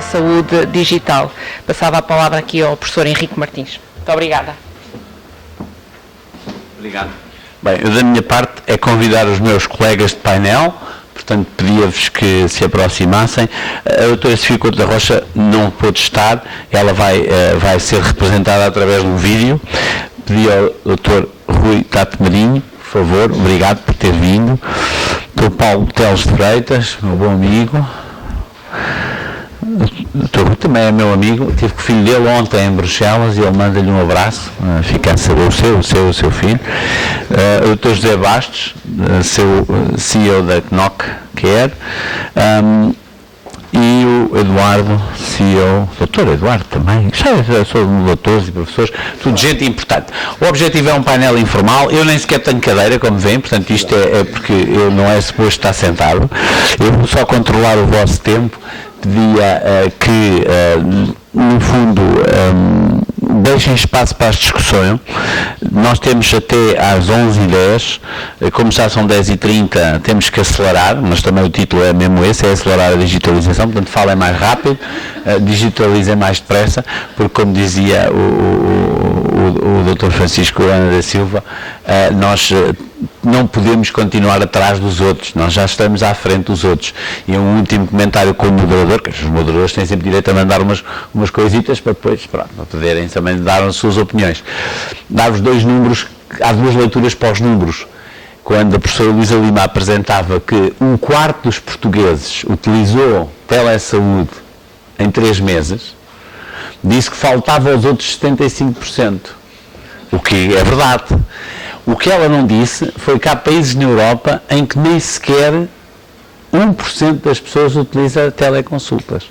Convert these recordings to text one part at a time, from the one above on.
saúde digital. Passava a palavra aqui ao professor Henrique Martins. Muito obrigada. Obrigado. Bem, eu da minha parte é convidar os meus colegas de painel, portanto pedia-vos que se aproximassem. A doutora Sofia Couto da Rocha não pôde estar, ela vai ser representada através de um vídeo. Pedi ao doutor Rui Tato Marinho, por favor, obrigado por ter vindo. Doutor Paulo Teles de Freitas, meu bom amigo. O doutor Rui também é meu amigo, tive com o filho dele ontem em Bruxelas e ele manda-lhe um abraço, fica a saber o seu filho. O doutor José Bastos, seu CEO da Knock Care, e o Eduardo, CEO, doutor Eduardo também, já sou doutores e professores, tudo gente importante. O objetivo é um painel informal, eu nem sequer tenho cadeira, como veem, portanto isto é porque eu não é suposto estar sentado, eu vou só controlar o vosso tempo. Pedia que, no fundo, deixem espaço para as discussões. Nós temos até às 11h10, como já são 10h30, temos que acelerar, mas também o título é mesmo esse, é acelerar a digitalização, portanto falem mais rápido, digitalizem mais depressa, porque como dizia o Dr. Francisco Ana da Silva, nós não podemos continuar atrás dos outros, nós já estamos à frente dos outros. E um último comentário com o moderador, que os moderadores têm sempre direito a mandar umas coisitas para depois, para poderem também dar as suas opiniões. Dar-vos dois números, há duas leituras para os números. Quando a professora Luísa Lima apresentava que 1/4 dos portugueses utilizou telesaúde em 3 meses, disse que faltava aos outros 75%, o que é verdade. O que ela não disse foi que há países na Europa em que nem sequer 1% das pessoas utiliza teleconsultas.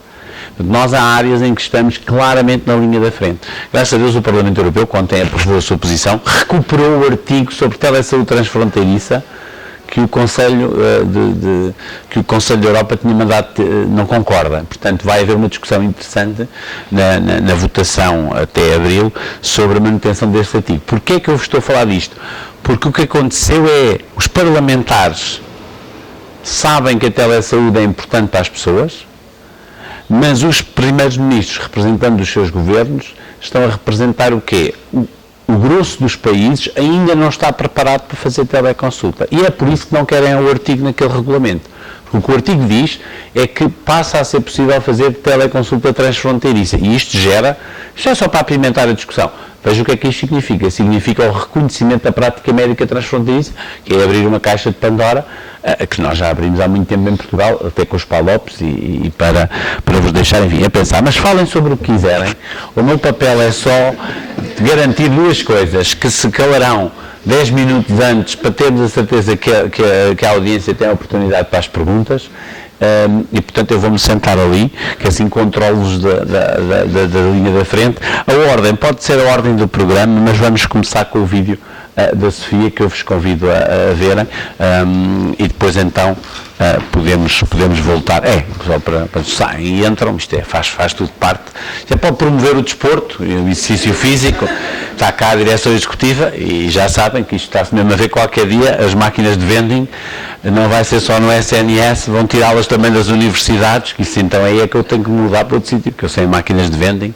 Nós há áreas em que estamos claramente na linha da frente. Graças a Deus o Parlamento Europeu, quando aprovou a sua posição, recuperou o artigo sobre telesaúde transfronteiriça que o Conselho da Europa tinha mandado, não concorda. Portanto, vai haver uma discussão interessante na votação até abril sobre a manutenção deste artigo. Porquê é que eu vos estou a falar disto? Porque o que aconteceu é, os parlamentares sabem que a telesaúde é importante para as pessoas, mas os primeiros ministros, representando os seus governos, estão a representar o quê? O grosso dos países ainda não está preparado para fazer teleconsulta. E é por isso que não querem o artigo naquele regulamento. Porque o que o artigo diz é que passa a ser possível fazer teleconsulta transfronteiriça. E isto é só para apimentar a discussão. Veja o que é que isto significa. Significa o reconhecimento da prática médica transfronteiriça, que é abrir uma caixa de Pandora, que nós já abrimos há muito tempo em Portugal, até com os PALOPs, e para vos deixarem vir a pensar. Mas falem sobre o que quiserem. O meu papel é só garantir duas coisas, que se calarão 10 minutos antes, para termos a certeza que a audiência tem a oportunidade para as perguntas, e portanto eu vou-me sentar ali, que assim controlo-vos da linha da frente. A ordem pode ser a ordem do programa, mas vamos começar com o vídeo da Sofia, que eu vos convido a verem, e depois então podemos voltar, só para saem e entram, isto faz tudo parte, já pode promover o desporto, o exercício físico, está cá a direção executiva e já sabem que isto está-se mesmo a ver qualquer dia, as máquinas de vending, não vai ser só no SNS, vão tirá-las também das universidades, que isso então aí é que eu tenho que mudar para outro sítio, porque eu sei máquinas de vending.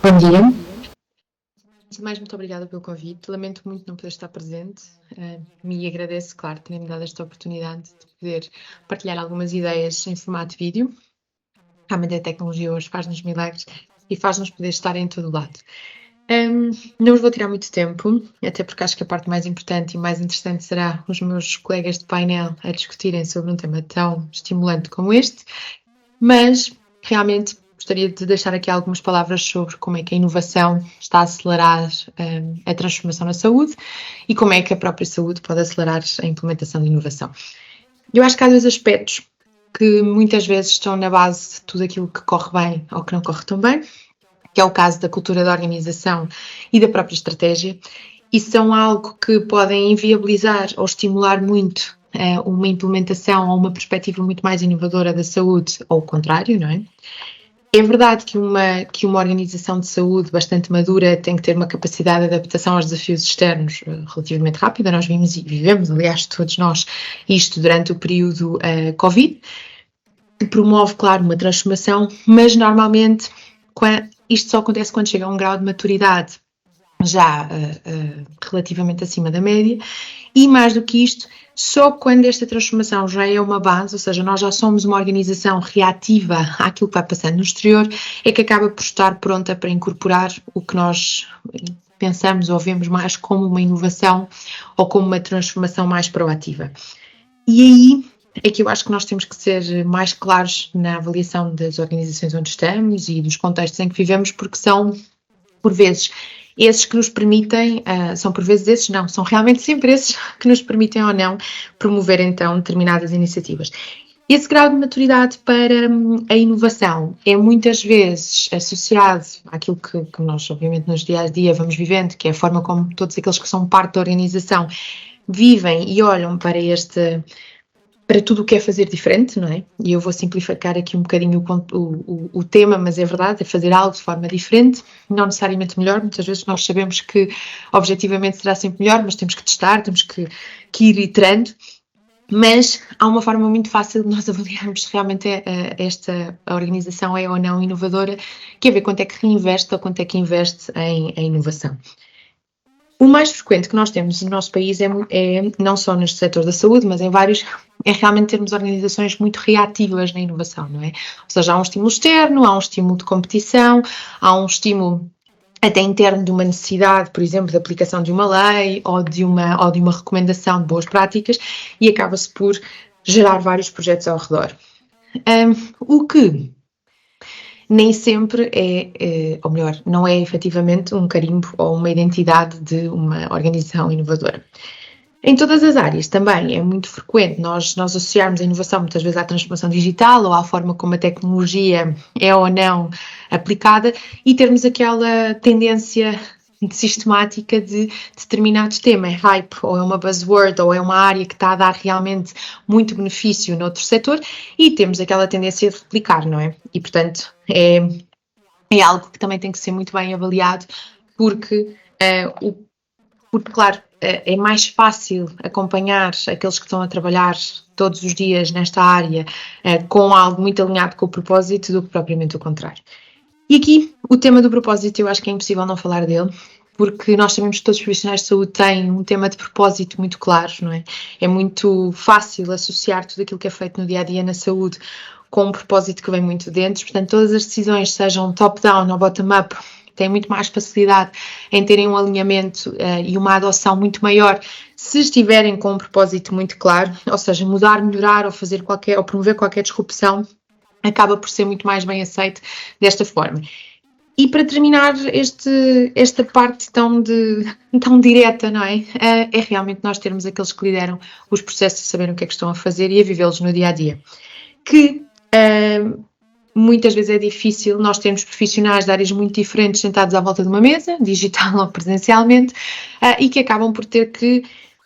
Bom dia. Antes de mais, muito obrigada pelo convite. Lamento muito não poder estar presente. Me agradeço, claro, terem-me dado esta oportunidade de poder partilhar algumas ideias em formato de vídeo. Realmente a tecnologia hoje faz-nos milagres e faz-nos poder estar em todo lado. Não vos vou tirar muito tempo, até porque acho que a parte mais importante e mais interessante será os meus colegas de painel a discutirem sobre um tema tão estimulante como este, mas realmente gostaria de deixar aqui algumas palavras sobre como é que a inovação está a acelerar a transformação na saúde e como é que a própria saúde pode acelerar a implementação de inovação. Eu acho que há dois aspectos que muitas vezes estão na base de tudo aquilo que corre bem ou que não corre tão bem, que é o caso da cultura da organização e da própria estratégia, e são algo que podem inviabilizar ou estimular muito uma implementação ou uma perspectiva muito mais inovadora da saúde, ou o contrário, não é? É verdade que uma organização de saúde bastante madura tem que ter uma capacidade de adaptação aos desafios externos relativamente rápida. Nós vimos e vivemos, aliás, todos nós, isto durante o período Covid, que promove, claro, uma transformação, mas normalmente isto só acontece quando chega a um grau de maturidade já relativamente acima da média, e mais do que isto, só quando esta transformação já é uma base, ou seja, nós já somos uma organização reativa àquilo que vai passando no exterior, é que acaba por estar pronta para incorporar o que nós pensamos ou vemos mais como uma inovação ou como uma transformação mais proativa. E aí é que eu acho que nós temos que ser mais claros na avaliação das organizações onde estamos e dos contextos em que vivemos, porque são, por vezes, esses que nos permitem, são realmente sempre esses que nos permitem ou não promover então determinadas iniciativas. Esse grau de maturidade para a inovação é muitas vezes associado àquilo que nós, obviamente, nos dias a dia vamos vivendo, que é a forma como todos aqueles que são parte da organização vivem e olham para tudo o que é fazer diferente, não é? E eu vou simplificar aqui um bocadinho o tema, mas é verdade, é fazer algo de forma diferente, não necessariamente melhor. Muitas vezes nós sabemos que objetivamente será sempre melhor, mas temos que testar, temos que ir iterando. Mas há uma forma muito fácil de nós avaliarmos se realmente a organização é ou não inovadora, que é ver quanto é que reinveste ou quanto é que investe em inovação. O mais frequente que nós temos no nosso país é não só neste setor da saúde, mas em vários, é realmente termos organizações muito reativas na inovação, não é? Ou seja, há um estímulo externo, há um estímulo de competição, há um estímulo até interno de uma necessidade, por exemplo, de aplicação de uma lei ou de uma recomendação de boas práticas, e acaba-se por gerar vários projetos ao redor. O que nem sempre ou melhor, não é efetivamente um carimbo ou uma identidade de uma organização inovadora. Em todas as áreas também é muito frequente nós associarmos a inovação muitas vezes à transformação digital ou à forma como a tecnologia é ou não aplicada e termos aquela tendência sistemática de determinado tema, é hype ou é uma buzzword ou é uma área que está a dar realmente muito benefício noutro setor e temos aquela tendência de replicar, não é? E portanto é algo que também tem que ser muito bem avaliado porque claro, é mais fácil acompanhar aqueles que estão a trabalhar todos os dias nesta área com algo muito alinhado com o propósito do que propriamente o contrário. E aqui, o tema do propósito, eu acho que é impossível não falar dele, porque nós sabemos que todos os profissionais de saúde têm um tema de propósito muito claro, não é? É muito fácil associar tudo aquilo que é feito no dia-a-dia na saúde com um propósito que vem muito dentro, portanto, todas as decisões, sejam top-down ou bottom-up, têm muito mais facilidade em terem um alinhamento e uma adoção muito maior se estiverem com um propósito muito claro, ou seja, mudar, melhorar ou promover qualquer disrupção acaba por ser muito mais bem aceito desta forma. E para terminar esta parte tão direta, não é? É realmente nós termos aqueles que lideram os processos e saberem o que é que estão a fazer e a vivê-los no dia-a-dia. Que muitas vezes é difícil nós termos profissionais de áreas muito diferentes sentados à volta de uma mesa, digital ou presencialmente, e que acabam por ter que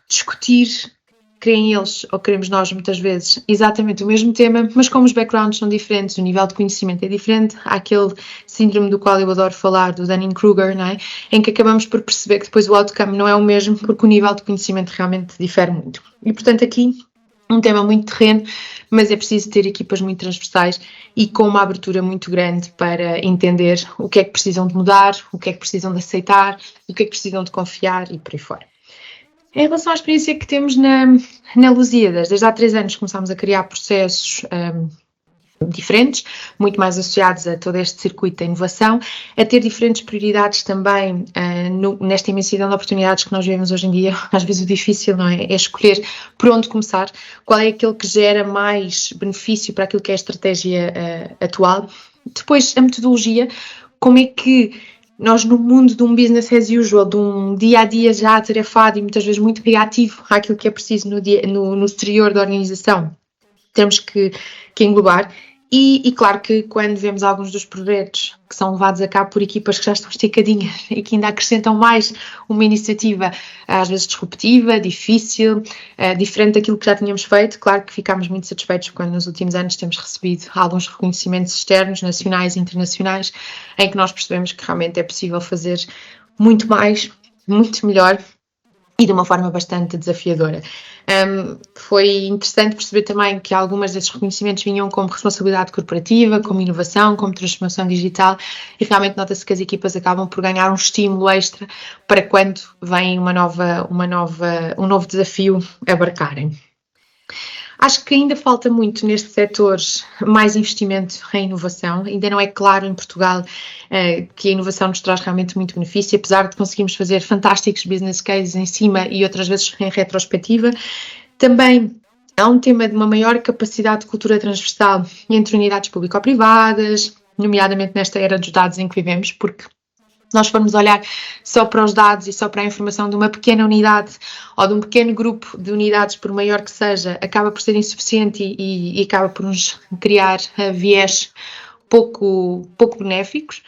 discutir, querem eles ou queremos nós muitas vezes, exatamente o mesmo tema, mas como os backgrounds são diferentes, o nível de conhecimento é diferente, há aquele síndrome do qual eu adoro falar, do Dunning-Kruger, não é? Em que acabamos por perceber que depois o outcome não é o mesmo, porque o nível de conhecimento realmente difere muito. E portanto aqui, um tema muito terreno, mas é preciso ter equipas muito transversais e com uma abertura muito grande para entender o que é que precisam de mudar, o que é que precisam de aceitar, o que é que precisam de confiar e por aí fora. Em relação à experiência que temos na Lusíadas, desde há 3 anos começámos a criar processos diferentes, muito mais associados a todo este circuito da inovação, a ter diferentes prioridades também nesta imensidão de oportunidades que nós vivemos hoje em dia. Às vezes o difícil, não é? É escolher por onde começar, qual é aquele que gera mais benefício para aquilo que é a estratégia atual. Depois, a metodologia, como é que nós no mundo de um business as usual, de um dia-a-dia já atarefado e muitas vezes muito reativo àquilo que é preciso no exterior da organização, temos que englobar. E claro que quando vemos alguns dos projetos que são levados a cabo por equipas que já estão esticadinhas e que ainda acrescentam mais uma iniciativa, às vezes disruptiva, difícil, diferente daquilo que já tínhamos feito, claro que ficámos muito satisfeitos quando nos últimos anos temos recebido alguns reconhecimentos externos, nacionais e internacionais, em que nós percebemos que realmente é possível fazer muito mais, muito melhor e de uma forma bastante desafiadora. Foi interessante perceber também que algumas desses reconhecimentos vinham como responsabilidade corporativa, como inovação, como transformação digital, e realmente nota-se que as equipas acabam por ganhar um estímulo extra para quando vem um novo desafio abarcarem. Acho que ainda falta muito neste setor mais investimento em inovação. Ainda não é claro em Portugal que a inovação nos traz realmente muito benefício, apesar de conseguirmos fazer fantásticos business cases em cima e outras vezes em retrospectiva. Também há um tema de uma maior capacidade de cultura transversal entre unidades público-privadas, nomeadamente nesta era dos dados em que vivemos, porque se nós formos olhar só para os dados e só para a informação de uma pequena unidade ou de um pequeno grupo de unidades, por maior que seja, acaba por ser insuficiente e acaba por nos criar viés pouco benéficos.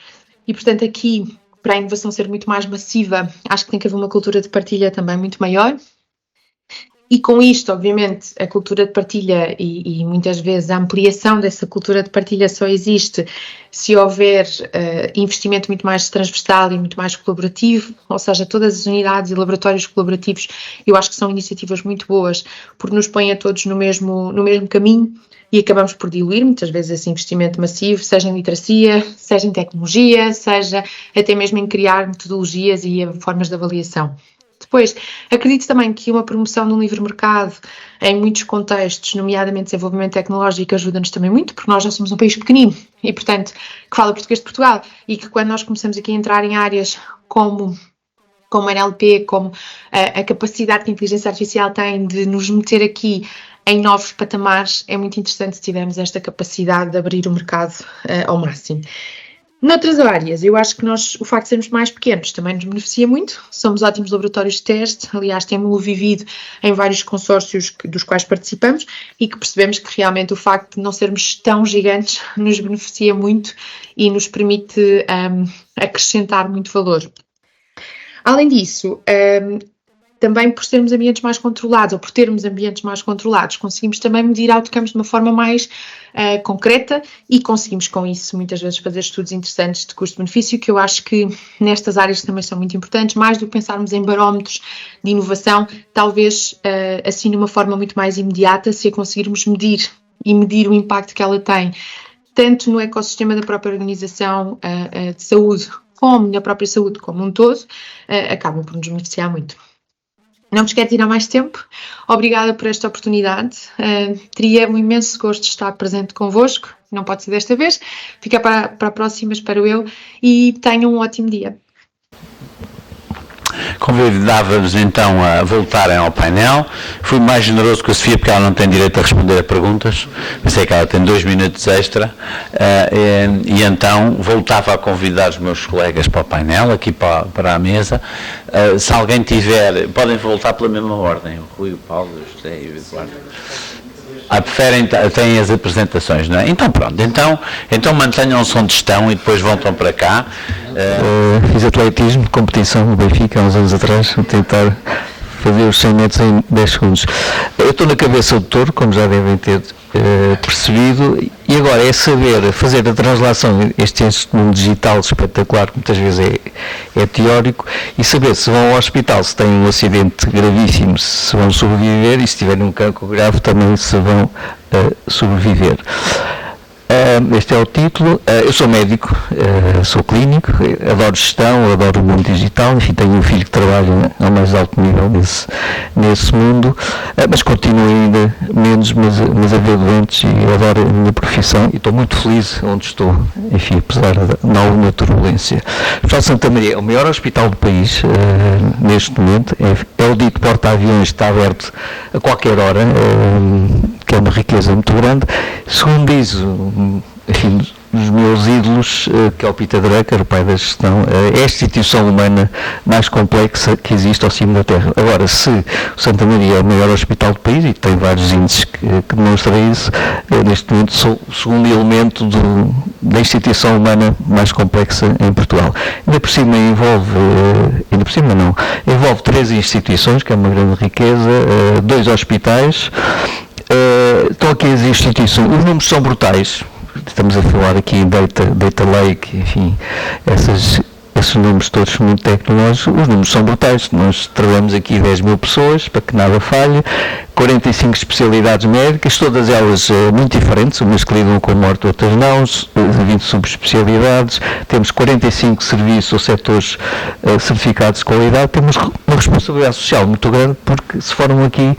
E, portanto, aqui, para a inovação ser muito mais massiva, acho que tem que haver uma cultura de partilha também muito maior. E com isto, obviamente, a cultura de partilha e muitas vezes a ampliação dessa cultura de partilha só existe se houver investimento muito mais transversal e muito mais colaborativo, ou seja, todas as unidades e laboratórios colaborativos, eu acho que são iniciativas muito boas, porque nos põem a todos no mesmo caminho e acabamos por diluir muitas vezes esse investimento massivo, seja em literacia, seja em tecnologia, seja até mesmo em criar metodologias e formas de avaliação. Depois, acredito também que uma promoção no livre mercado em muitos contextos, nomeadamente desenvolvimento tecnológico, ajuda-nos também muito, porque nós já somos um país pequenino e, portanto, que fala português de Portugal, e que quando nós começamos aqui a entrar em áreas como NLP, como a capacidade que a inteligência artificial tem de nos meter aqui em novos patamares, é muito interessante se tivermos esta capacidade de abrir o mercado ao máximo. Noutras áreas, eu acho que o facto de sermos mais pequenos também nos beneficia muito. Somos ótimos laboratórios de teste, aliás, temos-lo vivido em vários consórcios dos quais participamos e que percebemos que realmente o facto de não sermos tão gigantes nos beneficia muito e nos permite acrescentar muito valor. Além disso, também por sermos ambientes mais controlados, ou por termos ambientes mais controlados, conseguimos também medir outcomes de uma forma mais concreta e conseguimos com isso muitas vezes fazer estudos interessantes de custo-benefício, que eu acho que nestas áreas também são muito importantes, mais do que pensarmos em barómetros de inovação, talvez assim de uma forma muito mais imediata, se a conseguirmos medir o impacto que ela tem, tanto no ecossistema da própria organização de saúde, como na própria saúde como um todo, acabam por nos beneficiar muito. Não vos quero tirar mais tempo. Obrigada por esta oportunidade. Teria um imenso gosto de estar presente convosco. Não pode ser desta vez. Fica para a próxima, espero eu. E tenham um ótimo dia. Convidava-vos então a voltarem ao painel. Fui mais generoso com a Sofia porque ela não tem direito a responder a perguntas. Pensei que ela tem 2 minutos extra. E então voltava a convidar os meus colegas para o painel, aqui para a mesa. Se alguém tiver, podem voltar pela mesma ordem. O Rui, o Paulo, o José e o Eduardo. Preferem, têm as apresentações, não é? Então pronto, então mantenham-se onde estão e depois voltam para cá. Fiz atletismo de competição no Benfica há uns anos atrás, a tentar fazer os 100 metros em 10 segundos. Eu estou na cabeça do touro, como já devem ter percebido, e agora é saber fazer a translação, este mundo digital espetacular, que muitas vezes é teórico, e saber se vão ao hospital, se têm um acidente gravíssimo, se vão sobreviver, e se tiverem um cancro grave também se vão sobreviver. Este é o título. Eu sou médico, sou clínico, adoro gestão, adoro o mundo digital, enfim, tenho um filho que trabalha ao mais alto nível nesse mundo, mas continuo ainda menos, mas a ver doentes, e adoro a minha profissão e estou muito feliz onde estou, enfim, apesar de alguma turbulência. O Hospital Santa Maria é o maior hospital do país neste momento, é o dito porta-aviões, está aberto a qualquer hora, que é uma riqueza muito grande. Segundo diz, enfim, dos meus ídolos, que é o Peter Drucker, o pai da gestão, é a instituição humana mais complexa que existe ao cimo da Terra. Agora, se o Santa Maria é o maior hospital do país, e tem vários índices que demonstram isso, neste momento sou o segundo elemento da instituição humana mais complexa em Portugal. Ainda por cima envolve 3 instituições, que é uma grande riqueza, 2 hospitais, estão aqui as instituições, os números são brutais. Estamos a falar aqui em data lake, enfim, esses números todos muito tecnológicos, os números são brutais. Nós trabalhamos aqui 10 mil pessoas, para que nada falhe, 45 especialidades médicas, todas elas muito diferentes, umas que lidam com morte, outras não, 20 subespecialidades, temos 45 serviços ou setores certificados de qualidade, temos uma responsabilidade social muito grande, porque se formam aqui,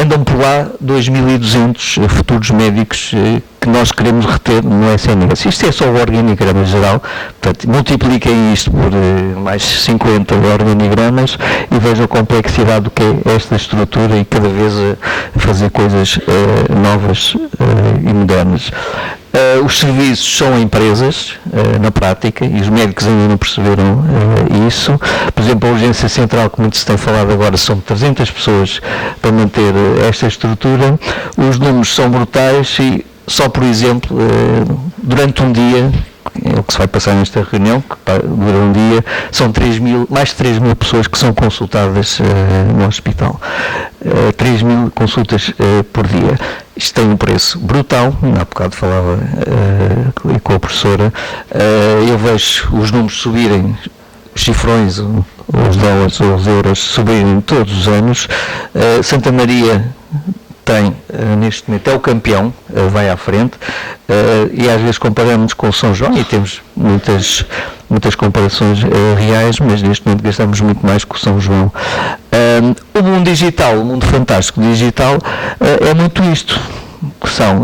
andam por lá 2.200 futuros médicos que nós queremos reter no SNS. Isto é só o organigrama geral, portanto, multipliquem isto por mais 50 organigramas e vejam a complexidade do que é esta estrutura e cada vez a fazer coisas novas e modernas. Os serviços são empresas, na prática, e os médicos ainda não perceberam isso. Por exemplo, a urgência central, que muito se tem falado agora, são 300 pessoas para manter esta estrutura. Os números são brutais e só, por exemplo, durante um dia, é o que se vai passar nesta reunião, que dura um dia, são mais de 3 mil pessoas que são consultadas no hospital. 3 mil consultas por dia. Isto tem um preço brutal, há bocado falava com a professora, eu vejo os números subirem, os cifrões, os dólares ou os euros subirem todos os anos. Santa Maria tem, neste momento, é o campeão, vai à frente, e às vezes comparamos com São João e temos muitas comparações reais, mas neste momento gastamos muito mais que o São João. O mundo digital, o mundo fantástico digital, é muito isto, que são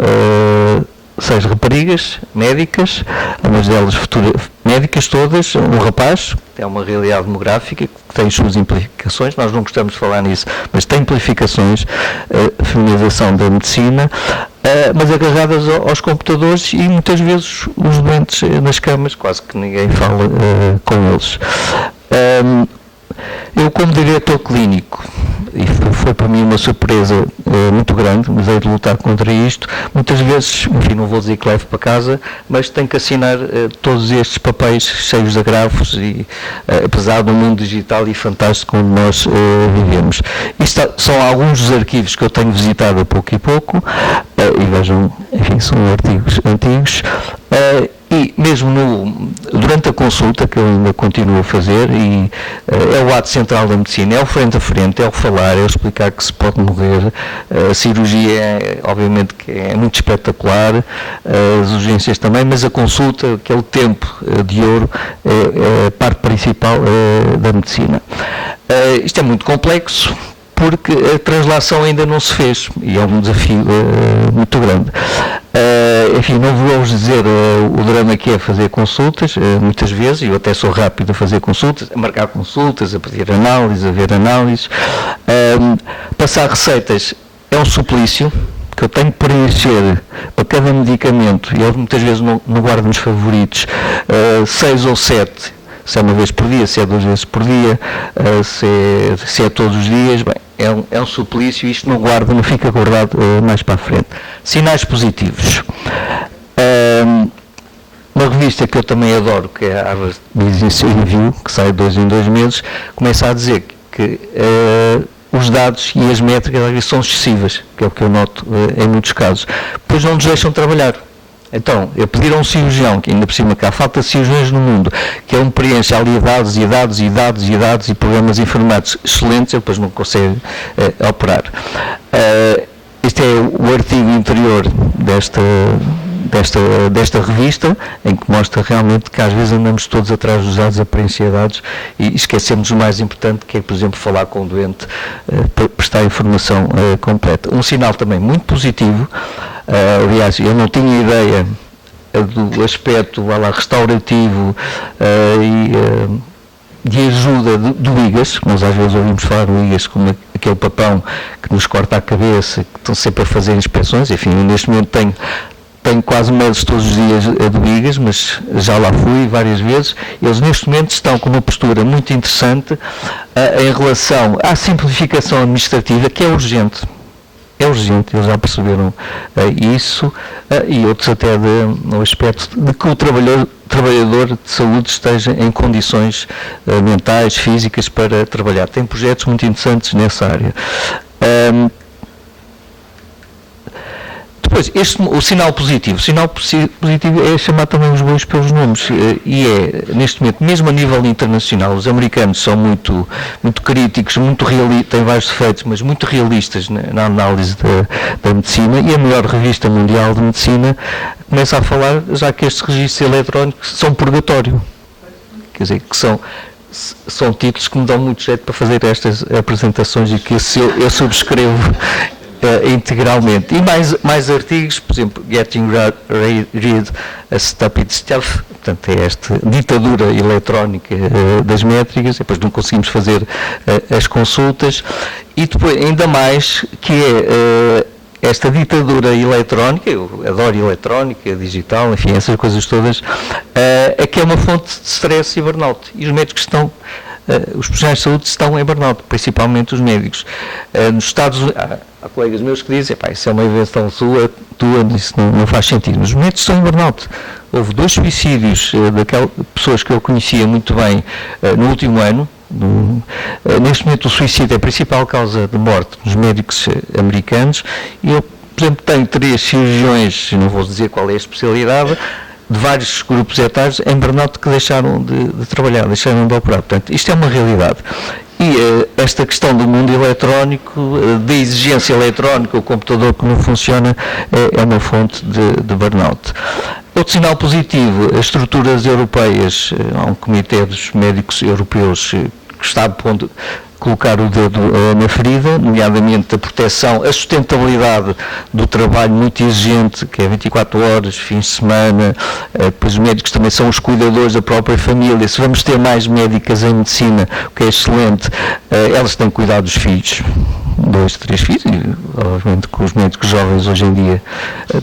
6 raparigas médicas, algumas delas médicas todas, um rapaz, é uma realidade demográfica que tem as suas implicações, nós não gostamos de falar nisso, mas tem implicações, a feminização da medicina, mas agarradas aos computadores e muitas vezes os doentes nas camas, quase que ninguém fala com eles. Eu, como diretor clínico, e foi para mim uma surpresa muito grande, mas hei de lutar contra isto, muitas vezes, enfim, não vou dizer que levo para casa, mas tenho que assinar todos estes papéis cheios de agrafos, e apesar do mundo digital e fantástico onde nós vivemos. Isto são alguns dos arquivos que eu tenho visitado a pouco e pouco, e vejam, enfim, são artigos antigos, e mesmo durante a consulta, que eu ainda continuo a fazer, e é o ato central da medicina, é o frente a frente, é o falar, é o explicar que se pode morrer. A cirurgia, obviamente, que é muito espetacular, as urgências também, mas a consulta, aquele tempo de ouro, é a parte principal da medicina. Isto é muito complexo, porque a translação ainda não se fez, e é um desafio muito grande. Enfim, não vou dizer o drama que é fazer consultas, muitas vezes, e eu até sou rápido a fazer consultas, a marcar consultas, a pedir análise, a ver análises. Passar receitas é um suplício, que eu tenho que preencher para cada medicamento, e eu muitas vezes não guardo nos favoritos, 6 ou 7, se é uma vez por dia, se é 2 vezes por dia, se é todos os dias, bem, é um suplício, isto não guarda, não fica guardado mais para a frente. Sinais positivos. Uma revista que eu também adoro, que é a Harvard Business Review, que sai 2 em 2 meses, começa a dizer que os dados e as métricas às vezes são excessivas, que é o que eu noto em muitos casos, pois não nos deixam trabalhar. Então, eu pedir a um cirurgião, que ainda por cima cá falta cirurgiões no mundo, que é um preenche ali dados e dados e dados e dados e programas informáticos excelentes, ele depois não consegue operar. Este é o artigo interior desta revista, em que mostra realmente que às vezes andamos todos atrás dos dados a preencher dados e esquecemos o mais importante, que é, por exemplo, falar com o doente, para prestar a informação completa. Um sinal também muito positivo, aliás, eu não tinha ideia do aspecto restaurativo e de ajuda do IGAS, nós às vezes ouvimos falar do IGAS como aquele papão que nos corta a cabeça, que estão sempre a fazer inspeções. Enfim, neste momento tenho tenho quase meses todos os dias de Bigas, mas já lá fui várias vezes. Eles neste momento estão com uma postura muito interessante em relação à simplificação administrativa, que é urgente. É urgente, eles já perceberam isso, e outros até no aspecto de que o trabalhador de saúde esteja em condições mentais, físicas para trabalhar. Tem projetos muito interessantes nessa área. Depois, o sinal positivo. O sinal positivo é chamar também os bois pelos nomes, e é, neste momento, mesmo a nível internacional, os americanos são muito críticos, muito realistas, têm vários defeitos, mas muito realistas na análise da medicina, e a maior revista mundial de medicina começa a falar já que estes registros eletrónicos são purgatório. Quer dizer, que são títulos que me dão muito jeito para fazer estas apresentações e que eu subscrevo integralmente. E mais artigos, por exemplo, Getting Rid of Stupid Stuff, portanto é esta ditadura eletrónica das métricas, depois não conseguimos fazer as consultas, e depois ainda mais que é esta ditadura eletrónica, eu adoro eletrónica, digital, enfim, essas coisas todas, é que é uma fonte de stress e burnout, e os médicos os profissionais de saúde estão em burnout, principalmente os médicos. Nos Estados Unidos, há colegas meus que dizem, isso é uma invenção tua, isso não faz sentido, mas os médicos estão em burnout. Houve 2 suicídios daquelas pessoas que eu conhecia muito bem no último ano. Neste momento o suicídio é a principal causa de morte nos médicos americanos, e eu, por exemplo, tenho 3 cirurgiões, não vou dizer qual é a especialidade, de vários grupos etários em burnout que deixaram de trabalhar, deixaram de operar. Portanto, isto é uma realidade. E esta questão do mundo eletrónico, da exigência eletrónica, o computador que não funciona, é uma fonte de burnout. Outro sinal positivo, as estruturas europeias, há um comitê dos médicos europeus que está a ponto de colocar o dedo na ferida, nomeadamente a proteção, a sustentabilidade do trabalho muito exigente, que é 24 horas, fins de semana, depois os médicos também são os cuidadores da própria família. Se vamos ter mais médicas em medicina, o que é excelente, elas têm que cuidar dos filhos, 2, 3 filhos, e obviamente que os médicos jovens hoje em dia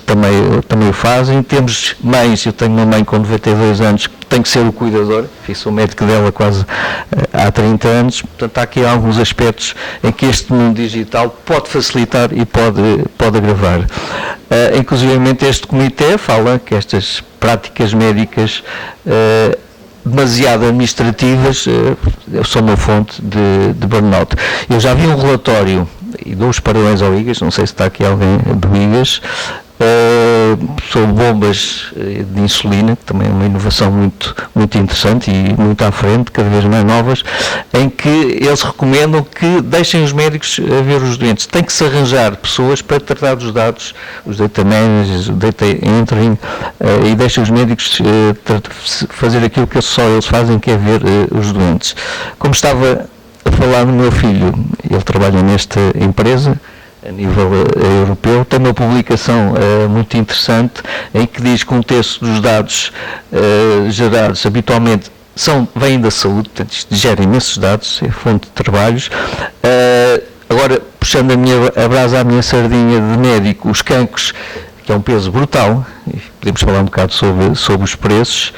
também o fazem. Temos mães, eu tenho uma mãe com 92 anos que tem que ser o cuidador, sou médico dela quase há 30 anos, portanto há aqui alguns aspectos em que este mundo digital pode facilitar e pode agravar. Inclusivamente este comitê fala que estas práticas médicas demasiado administrativas são uma fonte de burnout. Eu já vi um relatório, e dou os parabéns ao IGAS, não sei se está aqui alguém do IGAS, sobre bombas de insulina, que também é uma inovação muito interessante e muito à frente, cada vez mais novas, em que eles recomendam que deixem os médicos ver os doentes. Tem que se arranjar pessoas para tratar dos dados, os data managers, o data entering, e deixem os médicos fazer aquilo que só eles fazem, que é ver os doentes. Como estava a falar do meu filho, ele trabalha nesta empresa, a nível europeu, tem uma publicação muito interessante em que diz que um terço dos dados gerados habitualmente vêm da saúde, portanto isto gera imensos dados, é fonte de trabalhos. Agora, puxando a brasa à minha sardinha de médico, os cancros, que é um peso brutal, e podemos falar um bocado sobre os preços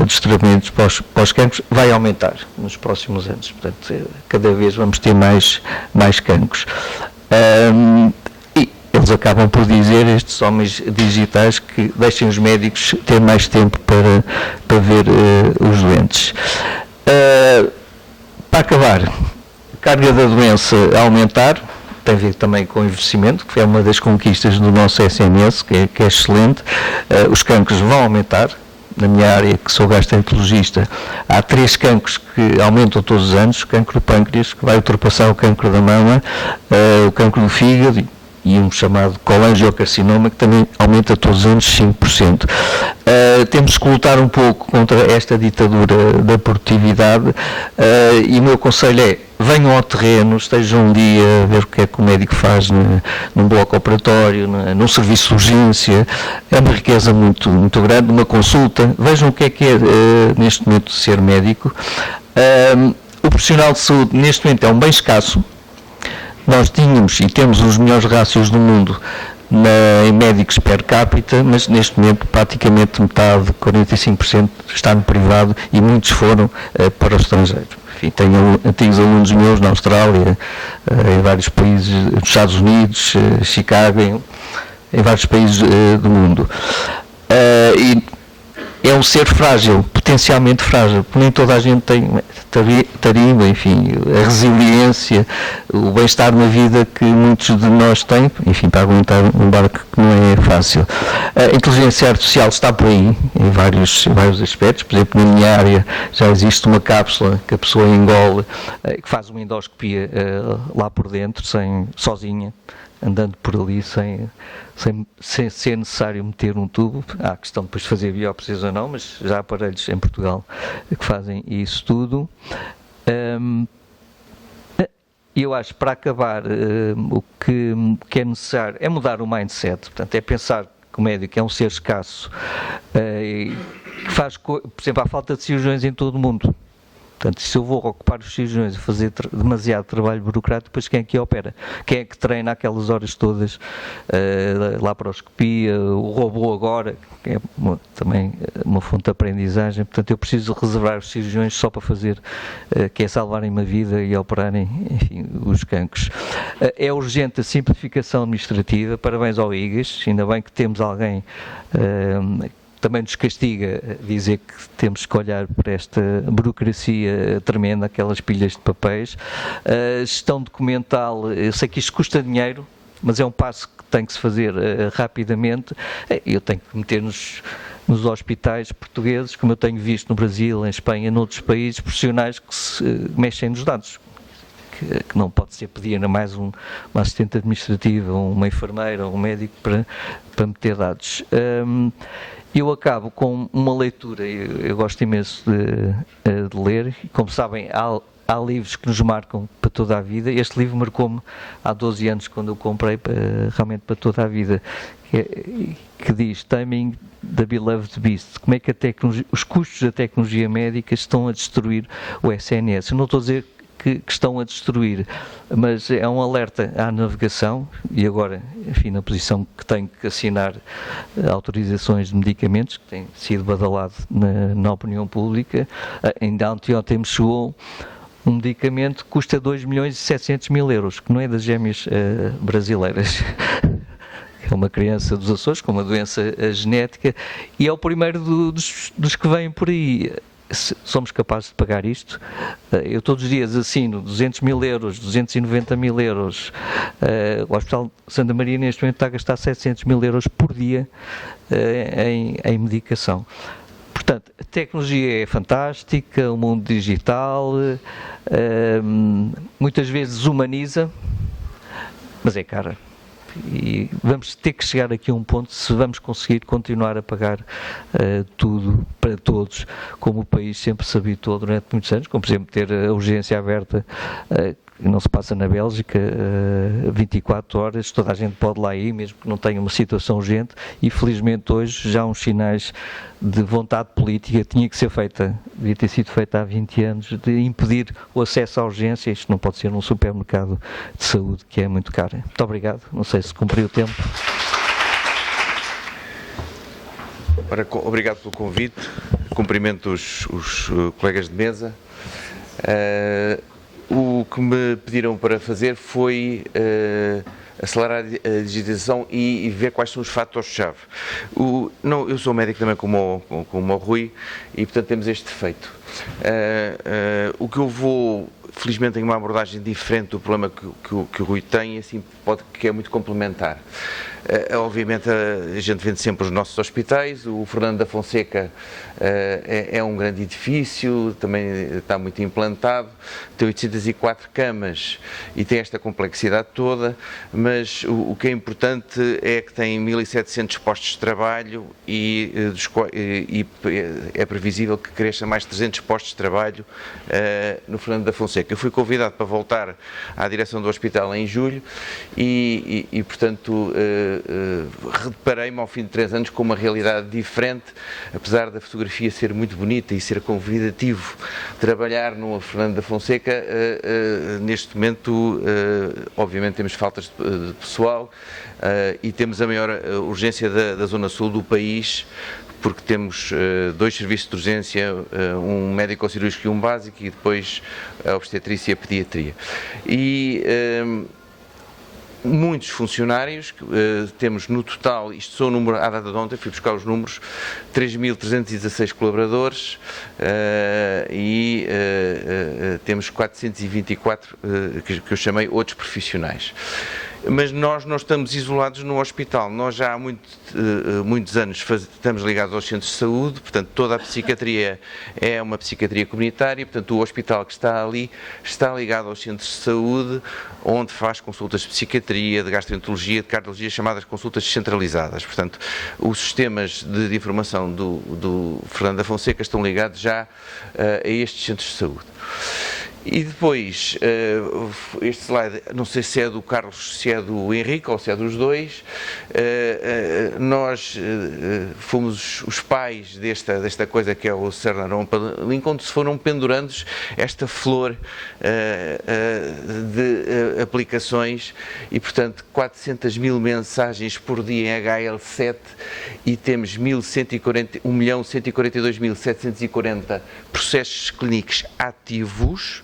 dos tratamentos para os cancros, vai aumentar nos próximos anos, portanto cada vez vamos ter mais cancros. E eles acabam por dizer, estes homens digitais, que deixem os médicos ter mais tempo para ver os doentes. Para acabar, a carga da doença a aumentar, tem a ver também com o envelhecimento, que é uma das conquistas do nosso SNS, que é excelente. Os cancros vão aumentar. Na minha área, que sou gastroenterologista, há 3 cancros que aumentam todos os anos: o cancro do pâncreas, que vai ultrapassar o cancro da mama, o cancro do fígado e um chamado colangiocarcinoma, que também aumenta todos os anos 5%. Temos que lutar um pouco contra esta ditadura da produtividade, e o meu conselho é: venham ao terreno, estejam um dia a ver o que é que o médico faz num bloco operatório, num serviço de urgência. É uma riqueza muito grande, uma consulta. Vejam o que é neste momento ser médico. O profissional de saúde neste momento é um bem escasso. Nós tínhamos e temos os melhores rácios do mundo em médicos per capita, mas neste momento praticamente metade, 45%, está no privado e muitos foram para o estrangeiro. Enfim, tenho antigos alunos meus na Austrália, em vários países, nos Estados Unidos, Chicago, em vários países do mundo. E é um ser frágil, potencialmente frágil, porque nem toda a gente tem tarimba, enfim, a resiliência, o bem-estar na vida que muitos de nós têm, enfim, para aguentar um barco que não é fácil. A inteligência artificial está por aí, em vários aspectos. Por exemplo, na minha área já existe uma cápsula que a pessoa engole, que faz uma endoscopia lá por dentro, sozinha, andando por ali, sem ser necessário meter um tubo. Há a questão depois de fazer biópsias ou não, mas já há aparelhos em Portugal que fazem isso tudo. E eu acho, para acabar, o que é necessário é mudar o mindset, portanto, é pensar que o médico é um ser escasso, que faz, por exemplo, há falta de cirurgiões em todo o mundo. Portanto, se eu vou ocupar os cirurgiões e fazer demasiado trabalho burocrático, depois quem é que opera? Quem é que treina aquelas horas todas? Laparoscopia, o robô agora, que é também uma fonte de aprendizagem. Portanto, eu preciso reservar os cirurgiões só para fazer, que é salvarem uma vida e operarem, enfim, os cancros. É urgente a simplificação administrativa. Parabéns ao IGAS, ainda bem que temos alguém também nos castiga dizer que temos que olhar para esta burocracia tremenda, aquelas pilhas de papéis. Gestão documental, eu sei que isto custa dinheiro, mas é um passo que tem que se fazer rapidamente. Eu tenho que meter nos hospitais portugueses, como eu tenho visto no Brasil, em Espanha, noutros países, profissionais que se mexem nos dados. Que não pode ser pedir a mais uma assistente administrativa, uma enfermeira, um médico para meter dados. Eu acabo com uma leitura, eu gosto imenso de ler, e como sabem, há livros que nos marcam para toda a vida. Este livro marcou-me há 12 anos, quando eu comprei, realmente para toda a vida, que diz Taming the Beloved Beast, como é que os custos da tecnologia médica estão a destruir o SNS. Eu não estou a dizer que estão a destruir, mas é um alerta à navegação. E agora, enfim, na posição que tenho que assinar autorizações de medicamentos, que tem sido badalado na opinião pública, ainda ontem me chegou um medicamento que custa 2.700.000 euros, que não é das gêmeas brasileiras. É uma criança dos Açores com uma doença genética, e é o primeiro dos que vêm por aí. Somos capazes de pagar isto? Eu todos os dias assino 200.000 euros, 290.000 euros. O Hospital de Santa Maria neste momento está a gastar 700.000 euros por dia em medicação. Portanto, a tecnologia é fantástica, o mundo digital muitas vezes desumaniza, mas é cara. E vamos ter que chegar aqui a um ponto, se vamos conseguir continuar a pagar tudo para todos, como o país sempre se habituou durante muitos anos, como por exemplo ter a urgência aberta, que não se passa na Bélgica, 24 horas, toda a gente pode lá ir, mesmo que não tenha uma situação urgente, e felizmente hoje já há uns sinais de vontade política, tinha que ser feita, devia ter sido feita há 20 anos, de impedir o acesso à urgência. Isto não pode ser num supermercado de saúde, que é muito caro. Muito obrigado, não sei se cumpri o tempo. Ora, obrigado pelo convite, cumprimento os colegas de mesa. O que me pediram para fazer foi acelerar a digitalização e ver quais são os fatores-chave. Eu sou médico também como o Rui, e portanto temos este defeito. O que eu vou, felizmente, tenho uma abordagem diferente do problema que o Rui tem, assim, que é muito complementar. Obviamente a gente vende sempre os nossos hospitais. O Fernando da Fonseca é um grande edifício, também está muito implantado, tem 804 camas e tem esta complexidade toda, mas o que é importante é que tem 1.700 postos de trabalho e é previsível que cresça mais 300 postos de trabalho no Fernando da Fonseca. Eu fui convidado para voltar à direção do hospital em julho e portanto, reparei-me ao fim de 3 anos com uma realidade diferente, apesar da fotografia ser muito bonita e ser convidativo trabalhar no Fernando da Fonseca. Neste momento, obviamente, temos faltas de pessoal e temos a maior urgência da Zona Sul do país, porque temos 2 serviços de urgência, um médico-cirúrgico e um básico, e depois a obstetrícia e a pediatria. E muitos funcionários, temos no total, isto são o número à data de ontem, fui buscar os números, 3.316 colaboradores e temos 424 que eu chamei outros profissionais. Mas nós não estamos isolados no hospital, nós já há muitos anos estamos ligados aos centros de saúde, portanto toda a psiquiatria é uma psiquiatria comunitária, portanto o hospital que está ali está ligado aos centros de saúde, onde faz consultas de psiquiatria, de gastroenterologia, de cardiologia, chamadas consultas descentralizadas. Portanto, os sistemas de informação do Fernando da Fonseca estão ligados já a estes centros de saúde. E depois, este slide, não sei se é do Carlos, se é do Henrique ou se é dos dois, nós fomos os pais desta coisa que é o Cernarompa Lincoln, onde se foram pendurando esta flor de aplicações e, portanto, 400.000 mensagens por dia em HL7 e temos 1.142.740 processos clínicos ativos,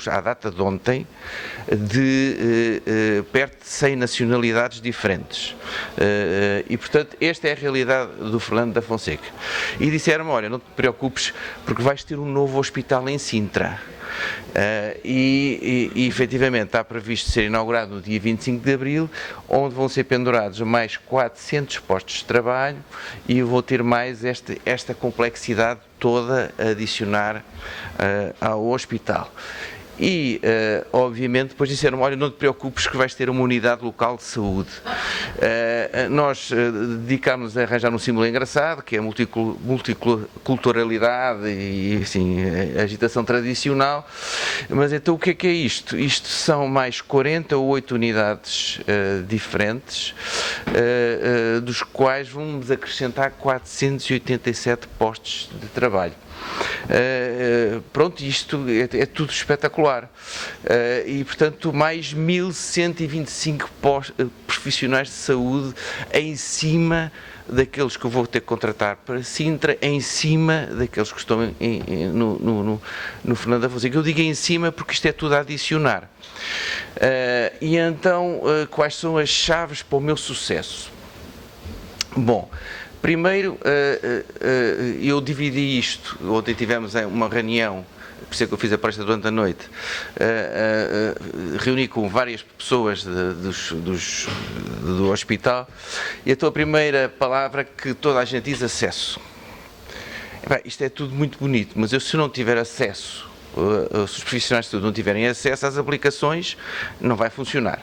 à data de ontem, de perto de 100 nacionalidades diferentes. E, portanto, esta é a realidade do Fernando da Fonseca. E disseram-me, olha, não te preocupes, porque vais ter um novo hospital em Sintra. E efetivamente está previsto ser inaugurado no dia 25 de Abril, onde vão ser pendurados mais 400 postos de trabalho e vou ter mais esta complexidade toda a adicionar ao hospital. E, obviamente, depois disseram, olha, não te preocupes que vais ter uma unidade local de saúde. Nós dedicámos a arranjar um símbolo engraçado, que é a multiculturalidade e, assim, a agitação tradicional. Mas então o que é isto? Isto são mais 48 unidades diferentes, dos quais vamos acrescentar 487 postos de trabalho. Pronto, isto é tudo espetacular. E, portanto, mais 1.125 profissionais de saúde em cima daqueles que eu vou ter que contratar para Sintra, em cima daqueles que estão no Fernando da Fonseca. Eu digo em cima porque isto é tudo a adicionar. E então, quais são as chaves para o meu sucesso? Bom, primeiro, eu dividi isto, ontem tivemos uma reunião, por isso é que eu fiz a palestra durante a noite, reuni com várias pessoas do hospital, e então a primeira palavra que toda a gente diz, acesso. Isto é tudo muito bonito, mas se eu não tiver acesso, se os profissionais de saúde não tiverem acesso às aplicações, não vai funcionar.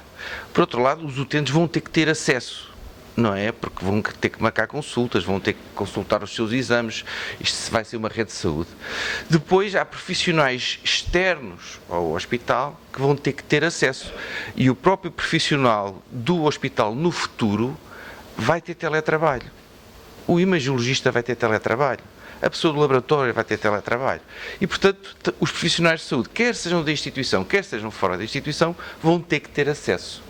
Por outro lado, os utentes vão ter que ter acesso. Não é? Porque vão ter que marcar consultas, vão ter que consultar os seus exames, isto vai ser uma rede de saúde. Depois há profissionais externos ao hospital que vão ter que ter acesso e o próprio profissional do hospital no futuro vai ter teletrabalho. O imagiologista vai ter teletrabalho. A pessoa do laboratório vai ter teletrabalho. E, portanto, os profissionais de saúde, quer sejam da instituição, quer sejam fora da instituição, vão ter que ter acesso.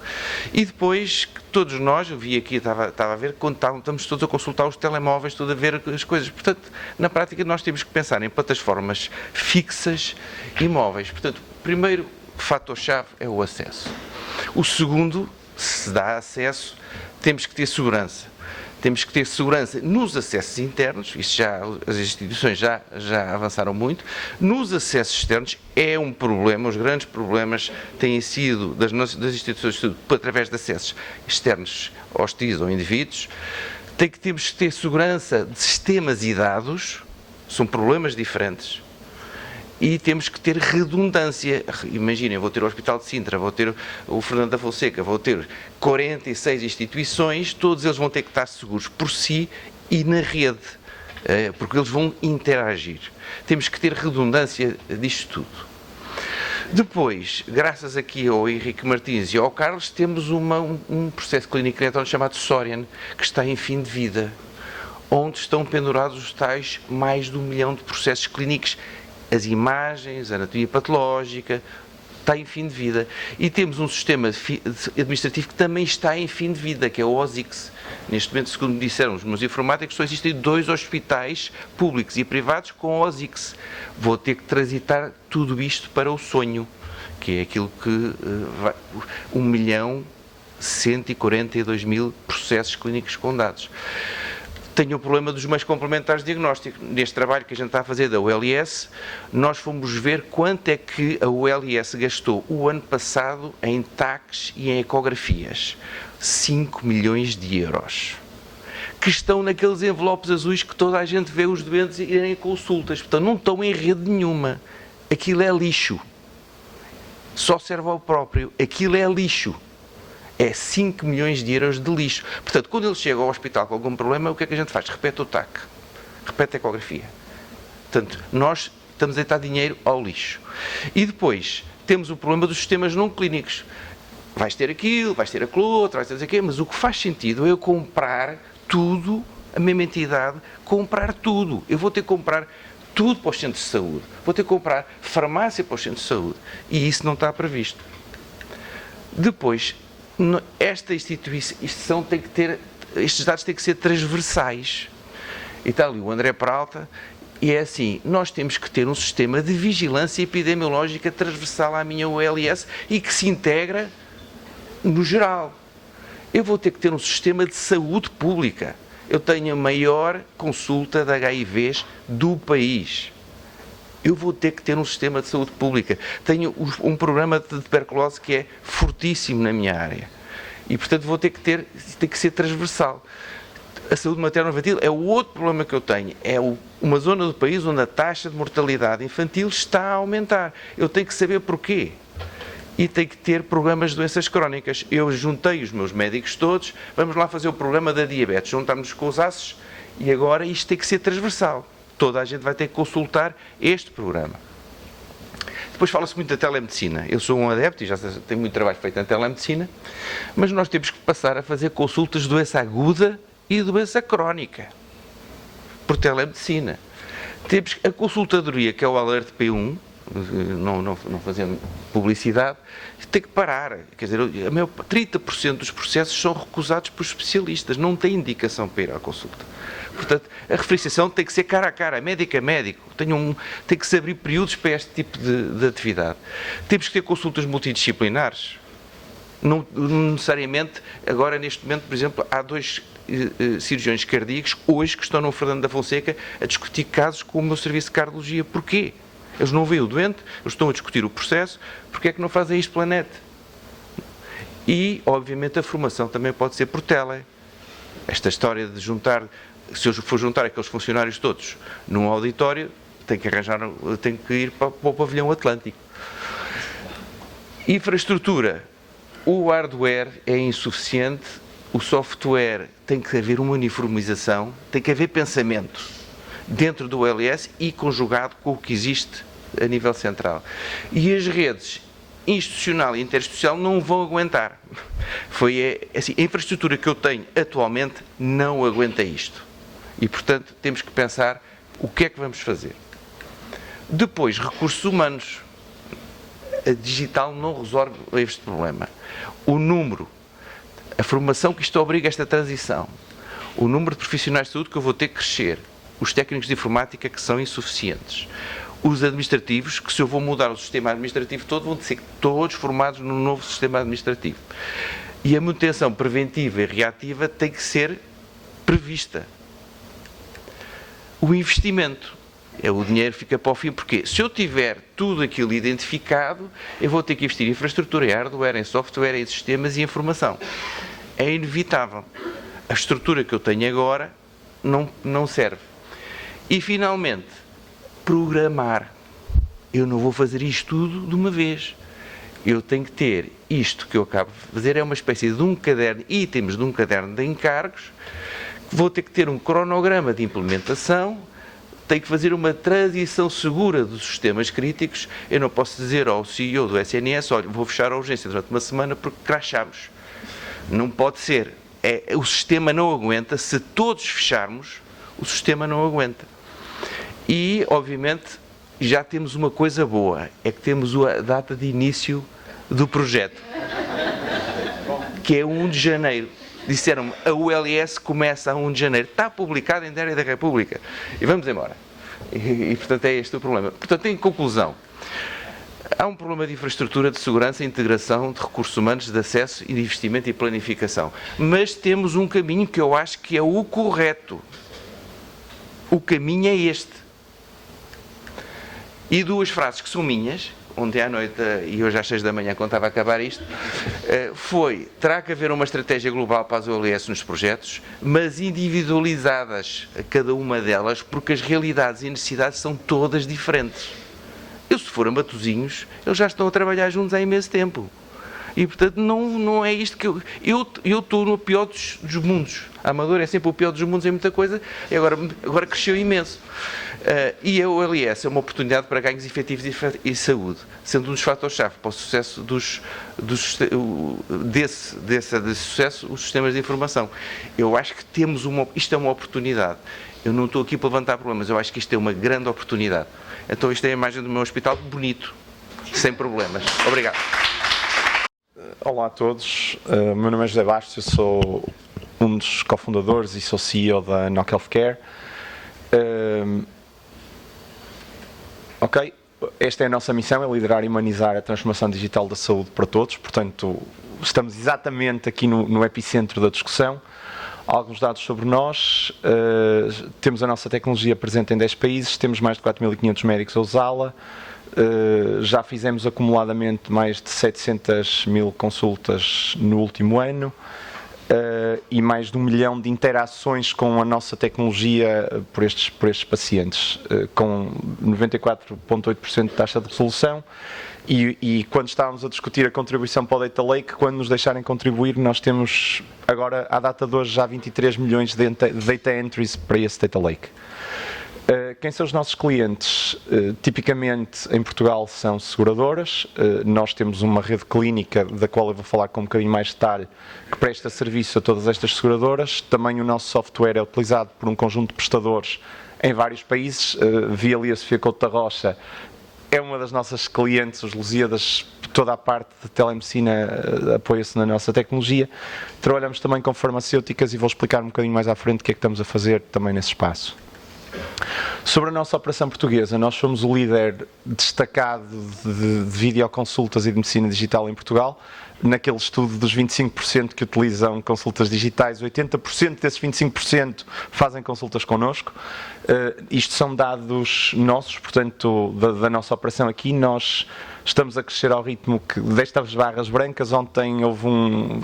E depois, todos nós, eu vi aqui, estava a ver, quando estamos todos a consultar os telemóveis, todos a ver as coisas. Portanto, na prática, nós temos que pensar em plataformas fixas e móveis. Portanto, o primeiro fator-chave é o acesso. O segundo, se dá acesso, temos que ter segurança. Temos que ter segurança nos acessos internos, isso já, as instituições já avançaram muito. Nos acessos externos é um problema, os grandes problemas têm sido das instituições de saúde através de acessos externos hostis ou indivíduos. Temos que ter segurança de sistemas e dados, são problemas diferentes. E temos que ter redundância. Imaginem, vou ter o Hospital de Sintra, vou ter o Fernando da Fonseca, vou ter 46 instituições, todos eles vão ter que estar seguros por si e na rede, porque eles vão interagir. Temos que ter redundância disto tudo. Depois, graças aqui ao Henrique Martins e ao Carlos, temos um processo clínico eletrónico chamado Sorian, que está em fim de vida, onde estão pendurados os tais mais de 1 milhão de processos clínicos, as imagens, a anatomia patológica, está em fim de vida. E temos um sistema administrativo que também está em fim de vida, que é o OSIX. Neste momento, segundo me disseram os meus informáticos, só existem 2 hospitais públicos e privados com OSIX. Vou ter que transitar tudo isto para o sonho, que é aquilo que vai... 1.142.000 processos clínicos com dados. Tenho o problema dos meios complementares de diagnóstico. Neste trabalho que a gente está a fazer da ULS, nós fomos ver quanto é que a ULS gastou o ano passado em TACs e em ecografias. 5 milhões de euros. Que estão naqueles envelopes azuis que toda a gente vê os doentes irem a consultas. Portanto, não estão em rede nenhuma. Aquilo é lixo. Só serve ao próprio. Aquilo é lixo. É 5 milhões de euros de lixo. Portanto, quando ele chega ao hospital com algum problema, o que é que a gente faz? Repete o TAC. Repete a ecografia. Portanto, nós estamos a deitar dinheiro ao lixo. E depois, temos o problema dos sistemas não clínicos. Vais ter aquilo, vais ter aquilo outro, vais ter aquilo, mas o que faz sentido é eu comprar tudo, a mesma entidade, comprar tudo. Eu vou ter que comprar tudo para os centros de saúde. Vou ter que comprar farmácia para os centros de saúde. E isso não está previsto. Depois, esta instituição tem que ter, estes dados têm que ser transversais. E está ali o André Peralta, e é assim, nós temos que ter um sistema de vigilância epidemiológica transversal à minha ULS e que se integra no geral. Eu vou ter que ter um sistema de saúde pública. Eu tenho a maior consulta de HIVs do país. Eu vou ter que ter um sistema de saúde pública. Tenho um programa de tuberculose que é fortíssimo na minha área. E, portanto, vou ter que ser transversal. A saúde materno-infantil é o outro problema que eu tenho. É uma zona do país onde a taxa de mortalidade infantil está a aumentar. Eu tenho que saber porquê. E tenho que ter programas de doenças crónicas. Eu juntei os meus médicos todos, vamos lá fazer o programa da diabetes. Juntámos com os ACES e agora isto tem que ser transversal. Toda a gente vai ter que consultar este programa. Depois fala-se muito da telemedicina. Eu sou um adepto e já tenho muito trabalho feito em telemedicina, mas nós temos que passar a fazer consultas de doença aguda e doença crónica por telemedicina. Temos a consultadoria, que é o Alert P1, não fazendo publicidade, tem que parar. Quer dizer, 30% dos processos são recusados por especialistas, não têm indicação para ir à consulta. Portanto, a referenciação tem que ser cara a cara, médico a médico. Tem que se abrir períodos para este tipo de atividade. Temos que ter consultas multidisciplinares. Não necessariamente, agora neste momento, por exemplo, há 2 cirurgiões cardíacos hoje que estão no Fernando da Fonseca a discutir casos com o meu serviço de cardiologia. Porquê? Eles não veem o doente, eles estão a discutir o processo, porque é que não fazem isto pela net? E, obviamente, a formação também pode ser por tele. Esta história de juntar, se eu for juntar aqueles funcionários todos num auditório, tenho que ir para o pavilhão Atlântico. Infraestrutura. O hardware é insuficiente, o software tem que haver uma uniformização, tem que haver pensamento dentro do LS e conjugado com o que existe a nível central. E as redes institucional e interinstitucional não vão aguentar. Assim, a infraestrutura que eu tenho atualmente não aguenta isto. E, portanto, temos que pensar o que é que vamos fazer. Depois, recursos humanos. A digital não resolve este problema. O número, a formação que isto obriga esta transição, o número de profissionais de saúde que eu vou ter que crescer, os técnicos de informática que são insuficientes, os administrativos, que se eu vou mudar o sistema administrativo todo, vão ser todos formados num novo sistema administrativo. E a manutenção preventiva e reativa tem que ser prevista. O investimento. O dinheiro fica para o fim, porque se eu tiver tudo aquilo identificado, eu vou ter que investir em infraestrutura, em hardware, em software, em sistemas e informação. É inevitável. A estrutura que eu tenho agora não serve. E, finalmente, programar. Eu não vou fazer isto tudo de uma vez. Eu tenho que ter isto que eu acabo de fazer, é uma espécie de um caderno, itens de um caderno de encargos, vou ter que ter um cronograma de implementação, tem que fazer uma transição segura dos sistemas críticos. Eu não posso dizer ao CEO do SNS, olha, vou fechar a urgência durante uma semana porque crashamos. Não pode ser. O sistema não aguenta. Se todos fecharmos, o sistema não aguenta. E, obviamente, já temos uma coisa boa, é que temos a data de início do projeto, que é 1 de janeiro. Disseram-me, a ULS começa a 1 de janeiro. Está publicado em Diário da República. E vamos embora. E, portanto, é este o problema. Portanto, em conclusão, há um problema de infraestrutura, de segurança, integração, de recursos humanos, de acesso e de investimento e planificação. Mas temos um caminho que eu acho que é o correto. O caminho é este. E 2 frases que são minhas, ontem à noite e hoje às 6 da manhã, quando estava a acabar isto, terá que haver uma estratégia global para as OLS nos projetos, mas individualizadas a cada uma delas, porque as realidades e necessidades são todas diferentes. Eu, se for a Matosinhos, eles já estão a trabalhar juntos há imenso tempo. E, portanto, não é isto que eu estou no pior dos mundos. A Amadora é sempre o pior dos mundos em muita coisa, e agora cresceu imenso. E a OLS é uma oportunidade para ganhos efetivos e saúde, sendo um dos fatores-chave para o sucesso desse sucesso, os sistemas de informação. Eu acho que isto é uma oportunidade. Eu não estou aqui para levantar problemas, eu acho que isto é uma grande oportunidade. Então isto é a imagem do meu hospital, bonito, sem problemas. Obrigado. Olá a todos, meu nome é José Bastos, eu sou um dos cofundadores e sou CEO da NOC Healthcare. Esta é a nossa missão, é liderar e humanizar a transformação digital da saúde para todos, portanto estamos exatamente aqui no epicentro da discussão. Alguns dados sobre nós, temos a nossa tecnologia presente em 10 países, temos mais de 4.500 médicos a usá-la, já fizemos acumuladamente mais de 700 mil consultas no último ano e mais de 1 milhão de interações com a nossa tecnologia por estes pacientes, com 94,8% de taxa de resolução. E quando estávamos a discutir a contribuição para o Data Lake, quando nos deixarem contribuir, nós temos agora, à data de hoje, já 23 milhões de data entries para esse Data Lake. Quem são os nossos clientes? Tipicamente em Portugal são seguradoras. Nós temos uma rede clínica, da qual eu vou falar com um bocadinho mais de detalhe, que presta serviço a todas estas seguradoras. Também o nosso software é utilizado por um conjunto de prestadores em vários países. Vi ali a Sofia Couto da Rocha, é uma das nossas clientes, os Lusíadas, toda a parte de telemedicina apoia-se na nossa tecnologia. Trabalhamos também com farmacêuticas e vou explicar um bocadinho mais à frente o que é que estamos a fazer também nesse espaço. Sobre a nossa operação portuguesa, nós somos o líder destacado de videoconsultas e de medicina digital em Portugal. Naquele estudo dos 25% que utilizam consultas digitais, 80% desses 25% fazem consultas connosco. Isto são dados nossos, portanto, da nossa operação aqui. Nós estamos a crescer ao ritmo destas barras brancas. Ontem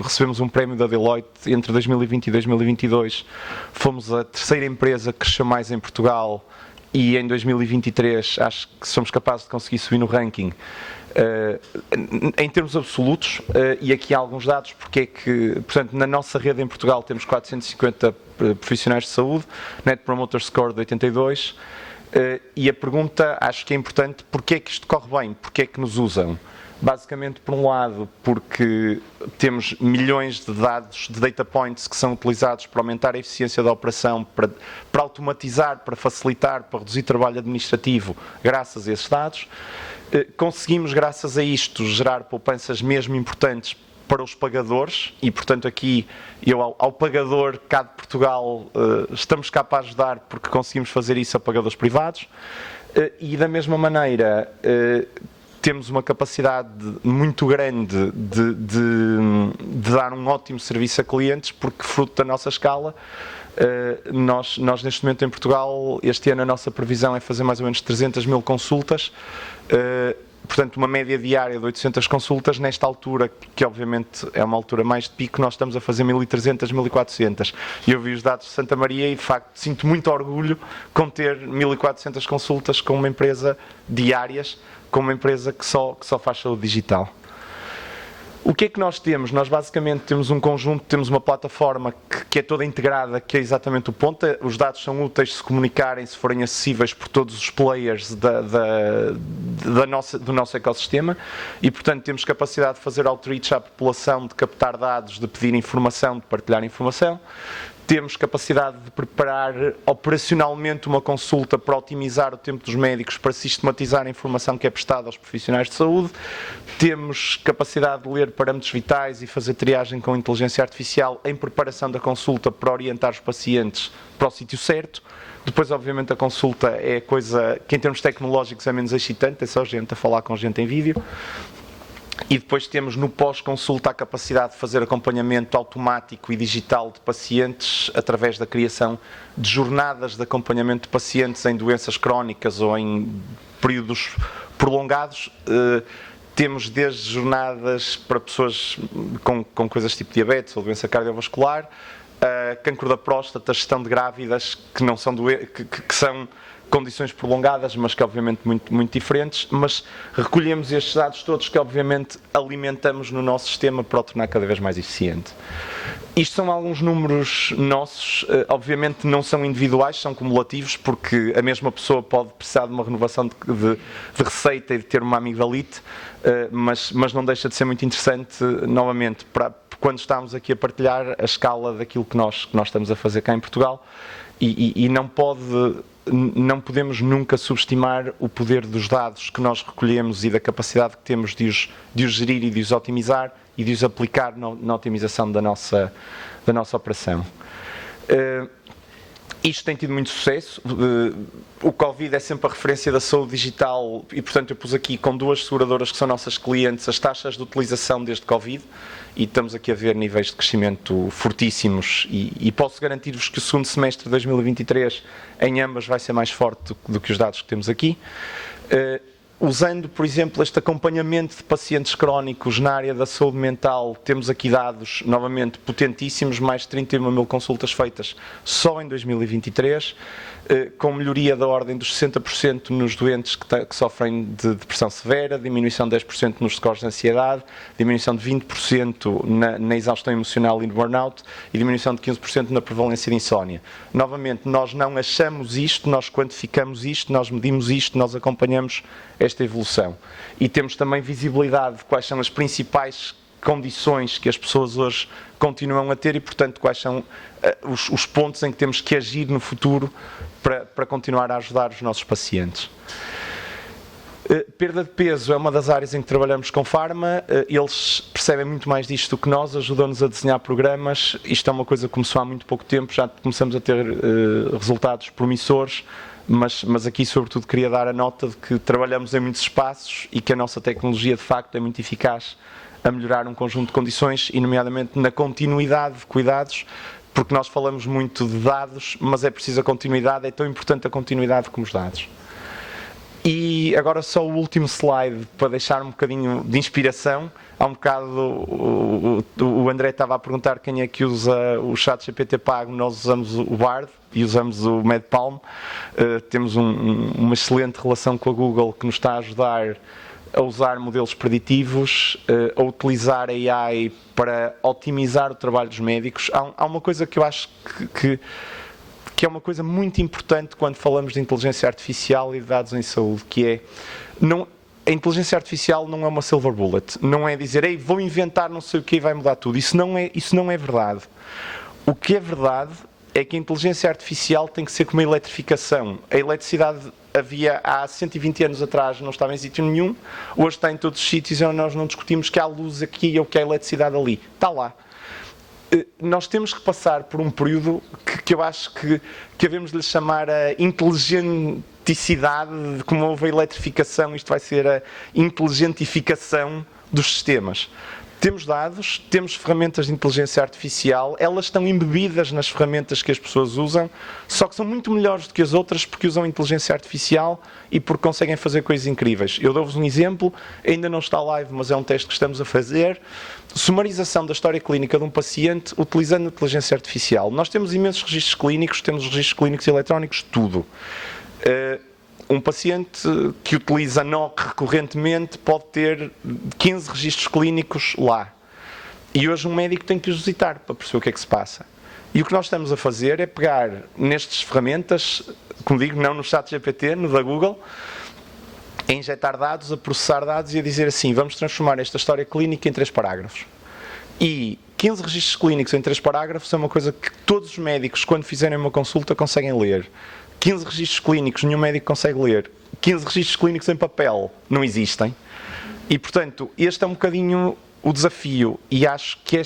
recebemos um prémio da Deloitte entre 2020 e 2022. Fomos a terceira empresa que cresceu mais em Portugal e em 2023 acho que somos capazes de conseguir subir no ranking. Em termos absolutos, e aqui há alguns dados, porque é que, portanto, na nossa rede em Portugal temos 450 profissionais de saúde, Net Promoter Score de 82, e a pergunta, acho que é importante, porque é que isto corre bem, porque é que nos usam? Basicamente, por um lado, porque temos milhões de dados, de data points que são utilizados para aumentar a eficiência da operação, para automatizar, para facilitar, para reduzir trabalho administrativo, graças a esses dados. Conseguimos, graças a isto, gerar poupanças mesmo importantes para os pagadores e, portanto, aqui, ao pagador cá de Portugal, estamos cá para ajudar porque conseguimos fazer isso a pagadores privados e, da mesma maneira, temos uma capacidade muito grande de dar um ótimo serviço a clientes porque, fruto da nossa escala, nós neste momento em Portugal, este ano a nossa previsão é fazer mais ou menos 300 mil consultas, portanto uma média diária de 800 consultas. Nesta altura, que obviamente é uma altura mais de pico, nós estamos a fazer 1.300, 1.400. E eu vi os dados de Santa Maria e de facto sinto muito orgulho com ter 1.400 consultas com uma empresa diárias, com uma empresa que só faz saúde digital. O que é que nós temos? Nós basicamente temos um conjunto, temos uma plataforma que é toda integrada, que é exatamente o ponto. Os dados são úteis se comunicarem, se forem acessíveis por todos os players do nosso ecossistema e, portanto, temos capacidade de fazer outreach à população, de captar dados, de pedir informação, de partilhar informação. Temos capacidade de preparar operacionalmente uma consulta para otimizar o tempo dos médicos, para sistematizar a informação que é prestada aos profissionais de saúde. Temos capacidade de ler parâmetros vitais e fazer triagem com inteligência artificial em preparação da consulta para orientar os pacientes para o sítio certo. Depois, obviamente, a consulta é a coisa que, em termos tecnológicos, é menos excitante, é só gente a falar com gente em vídeo. E depois temos no pós-consulta a capacidade de fazer acompanhamento automático e digital de pacientes através da criação de jornadas de acompanhamento de pacientes em doenças crónicas ou em períodos prolongados. Temos desde jornadas para pessoas com coisas tipo diabetes ou doença cardiovascular, cancro da próstata, gestão de grávidas que não são que são condições prolongadas, mas que obviamente muito diferentes, mas recolhemos estes dados todos que obviamente alimentamos no nosso sistema para o tornar cada vez mais eficiente. Isto são alguns números nossos, obviamente não são individuais, são cumulativos, porque a mesma pessoa pode precisar de uma renovação de receita e de ter uma amigdalite, mas não deixa de ser muito interessante, novamente, quando estamos aqui a partilhar a escala daquilo que nós estamos a fazer cá em Portugal, e não podemos nunca subestimar o poder dos dados que nós recolhemos e da capacidade que temos de os gerir e de os otimizar e de os aplicar na otimização da nossa operação. Isto tem tido muito sucesso. O Covid é sempre a referência da saúde digital e, portanto, eu pus aqui com 2 seguradoras que são nossas clientes as taxas de utilização desde Covid e estamos aqui a ver níveis de crescimento fortíssimos e posso garantir-vos que o segundo semestre de 2023 em ambas vai ser mais forte do que os dados que temos aqui. Usando, por exemplo, este acompanhamento de pacientes crónicos na área da saúde mental, temos aqui dados, novamente, potentíssimos, mais de 31 mil consultas feitas só em 2023, com melhoria da ordem dos 60% nos doentes que sofrem de depressão severa, diminuição de 10% nos scores de ansiedade, diminuição de 20% na exaustão emocional e no burnout e diminuição de 15% na prevalência de insónia. Novamente, nós não achamos isto, nós quantificamos isto, nós medimos isto, nós acompanhamos esta evolução. E temos também visibilidade de quais são as principais condições que as pessoas hoje continuam a ter e, portanto, quais são os pontos em que temos que agir no futuro para continuar a ajudar os nossos pacientes. Perda de peso é uma das áreas em que trabalhamos com Pharma, eles percebem muito mais disto do que nós, ajudam-nos a desenhar programas, isto é uma coisa que começou há muito pouco tempo, já começamos a ter resultados promissores, mas aqui sobretudo queria dar a nota de que trabalhamos em muitos espaços e que a nossa tecnologia de facto é muito eficaz a melhorar um conjunto de condições e nomeadamente na continuidade de cuidados, porque nós falamos muito de dados, mas é preciso a continuidade, é tão importante a continuidade como os dados. E agora só o último slide para deixar um bocadinho de inspiração. Há um bocado o André estava a perguntar quem é que usa o ChatGPT pago, nós usamos o Bard e usamos o MedPalm. Temos uma excelente relação com a Google que nos está a ajudar a usar modelos preditivos, a utilizar a AI para otimizar o trabalho dos médicos. Há uma coisa que eu acho que é uma coisa muito importante quando falamos de inteligência artificial e de dados em saúde, que é, a inteligência artificial não é uma silver bullet, não é dizer, ei, vou inventar não sei o que e vai mudar tudo, isso não é verdade. O que é verdade é que a inteligência artificial tem que ser como a eletrificação. A eletricidade havia há 120 anos atrás, não estava em sítio nenhum, hoje está em todos os sítios e nós não discutimos que há luz aqui ou que há eletricidade ali, está lá. Nós temos que passar por um período que eu acho que devemos lhe chamar a inteligenticidade, como houve a eletrificação, isto vai ser a inteligentificação dos sistemas. Temos dados, temos ferramentas de inteligência artificial, elas estão embebidas nas ferramentas que as pessoas usam, só que são muito melhores do que as outras porque usam inteligência artificial e porque conseguem fazer coisas incríveis. Eu dou-vos um exemplo, ainda não está live, mas é um teste que estamos a fazer. Sumarização da história clínica de um paciente utilizando inteligência artificial. Nós temos imensos registros clínicos, temos registros clínicos eletrónicos, tudo. um paciente que utiliza NOC recorrentemente pode ter 15 registros clínicos lá. E hoje um médico tem que os visitar para perceber o que é que se passa. E o que nós estamos a fazer é pegar nestas ferramentas, como digo, não no ChatGPT, no da Google, a injetar dados, a processar dados e a dizer assim, vamos transformar esta história clínica em 3 parágrafos. E 15 registros clínicos em 3 parágrafos é uma coisa que todos os médicos, quando fizerem uma consulta, conseguem ler. 15 registros clínicos, nenhum médico consegue ler. 15 registros clínicos em papel não existem. E, portanto, este é um bocadinho o desafio. E acho que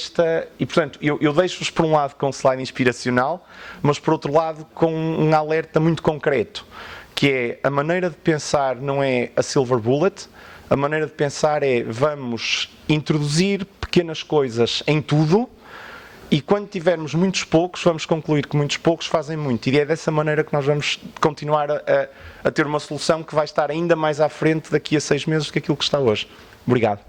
portanto, eu deixo-vos por um lado com um slide inspiracional, mas por outro lado com um alerta muito concreto, que é a maneira de pensar não é a silver bullet, a maneira de pensar é vamos introduzir pequenas coisas em tudo e quando tivermos muitos poucos, vamos concluir que muitos poucos fazem muito. E é dessa maneira que nós vamos continuar a ter uma solução que vai estar ainda mais à frente daqui a 6 meses do que aquilo que está hoje. Obrigado.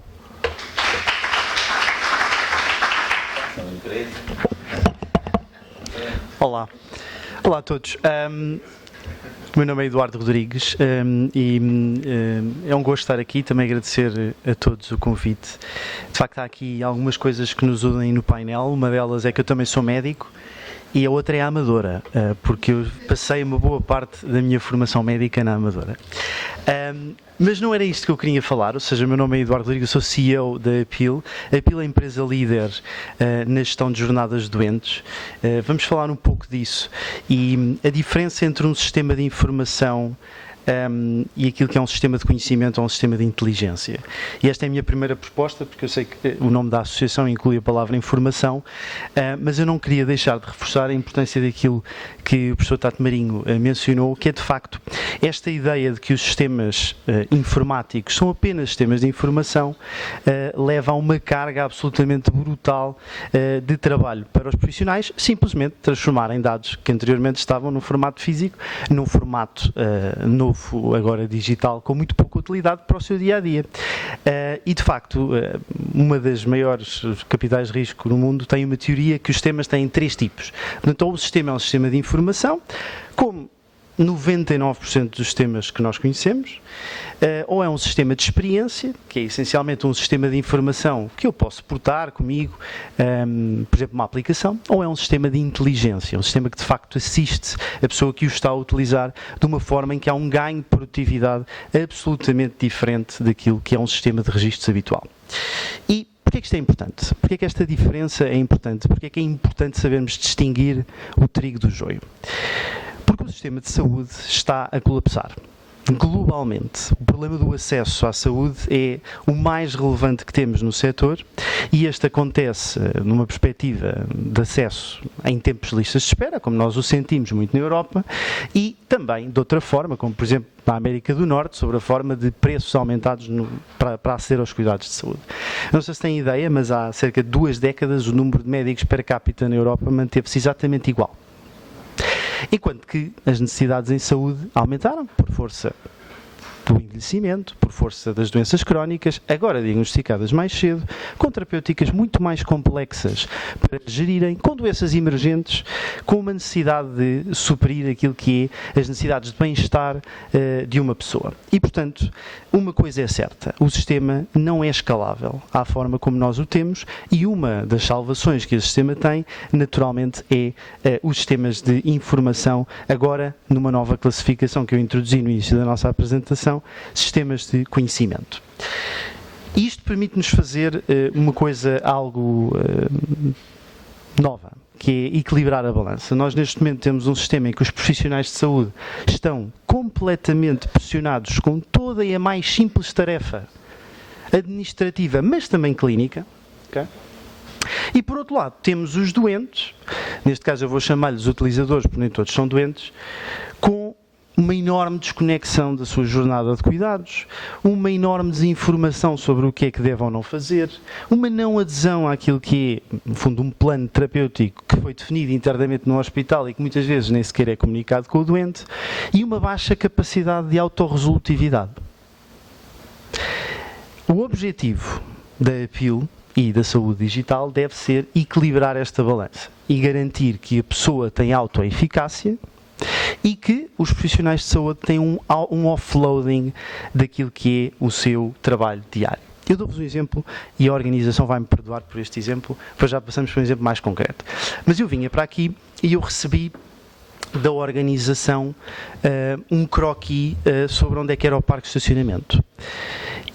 Olá a todos. O meu nome é Eduardo Rodrigues e é um gosto estar aqui, também agradecer a todos o convite. De facto há aqui algumas coisas que nos unem no painel, uma delas é que eu também sou médico e a outra é a Amadora, porque eu passei uma boa parte da minha formação médica na Amadora. Mas não era isto que eu queria falar, ou seja, o meu nome é Eduardo Rodrigues, eu sou CEO da Apil. A Apil é a empresa líder na gestão de jornadas de doentes. Vamos falar um pouco disso e a diferença entre um sistema de informação e aquilo que é um sistema de conhecimento ou um sistema de inteligência. E esta é a minha primeira proposta, porque eu sei que o nome da associação inclui a palavra informação, mas eu não queria deixar de reforçar a importância daquilo que o professor Tato Marinho mencionou, que é de facto esta ideia de que os sistemas informáticos são apenas sistemas de informação, leva a uma carga absolutamente brutal de trabalho para os profissionais, simplesmente transformarem dados que anteriormente estavam no formato físico, num formato novo, agora digital, com muito pouca utilidade para o seu dia-a-dia. E, de facto, uma das maiores capitais de risco no mundo tem uma teoria que os sistemas têm 3 tipos. Portanto, ou o sistema é um sistema de informação, como 99% dos sistemas que nós conhecemos, ou é um sistema de experiência, que é essencialmente um sistema de informação que eu posso portar comigo, por exemplo, uma aplicação, ou é um sistema de inteligência, um sistema que de facto assiste a pessoa que o está a utilizar de uma forma em que há um ganho de produtividade absolutamente diferente daquilo que é um sistema de registros habitual. E porquê é que isto é importante? Porquê é que esta diferença é importante? Porquê é que é importante sabermos distinguir o trigo do joio? Porque o sistema de saúde está a colapsar. Globalmente, o problema do acesso à saúde é o mais relevante que temos no setor e este acontece numa perspectiva de acesso em tempos de listas de espera, como nós o sentimos muito na Europa, e também de outra forma, como por exemplo na América do Norte, sobre a forma de preços aumentados para aceder aos cuidados de saúde. Não sei se têm ideia, mas há cerca de 2 décadas o número de médicos per capita na Europa manteve-se exatamente igual. Enquanto que as necessidades em saúde aumentaram por força do envelhecimento, por força das doenças crónicas, agora diagnosticadas mais cedo, com terapêuticas muito mais complexas para gerirem, com doenças emergentes, com uma necessidade de suprir aquilo que é as necessidades de bem-estar de uma pessoa. E, portanto, uma coisa é certa, o sistema não é escalável à forma como nós o temos e uma das salvações que esse sistema tem, naturalmente, é os sistemas de informação, agora numa nova classificação que eu introduzi no início da nossa apresentação, sistemas de conhecimento. E isto permite-nos fazer uma coisa algo nova, que é equilibrar a balança. Nós neste momento temos um sistema em que os profissionais de saúde estão completamente pressionados com toda a mais simples tarefa administrativa, mas também clínica. Okay? E por outro lado, temos os doentes, neste caso eu vou chamar-lhes utilizadores, porque nem todos são doentes, com uma enorme desconexão da sua jornada de cuidados, uma enorme desinformação sobre o que é que deve ou não fazer, uma não adesão àquilo que é, no fundo, um plano terapêutico que foi definido internamente no hospital e que muitas vezes nem sequer é comunicado com o doente, e uma baixa capacidade de autorresolutividade. O objetivo da Apil e da saúde digital deve ser equilibrar esta balança e garantir que a pessoa tem autoeficácia e que os profissionais de saúde têm um offloading daquilo que é o seu trabalho diário. Eu dou-vos um exemplo e a organização vai-me perdoar por este exemplo, depois já passamos para um exemplo mais concreto. Mas eu vinha para aqui e eu recebi da organização um croquis sobre onde é que era o parque de estacionamento.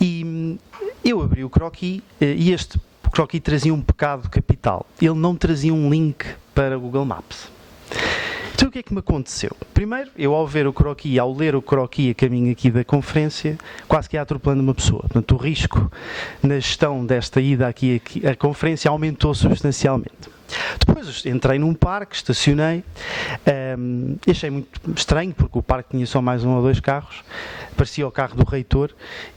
E eu abri o croquis e este croquis trazia um pecado capital. Ele não trazia um link para o Google Maps. Então o que é que me aconteceu? Primeiro, eu ao ver o croquis, ao ler o croquis a caminho aqui da conferência, quase que ia atropelando uma pessoa. Portanto, o risco na gestão desta ida aqui à conferência aumentou substancialmente. Depois entrei num parque, estacionei, achei muito estranho porque o parque tinha só mais 1 ou 2 carros, parecia o carro do reitor,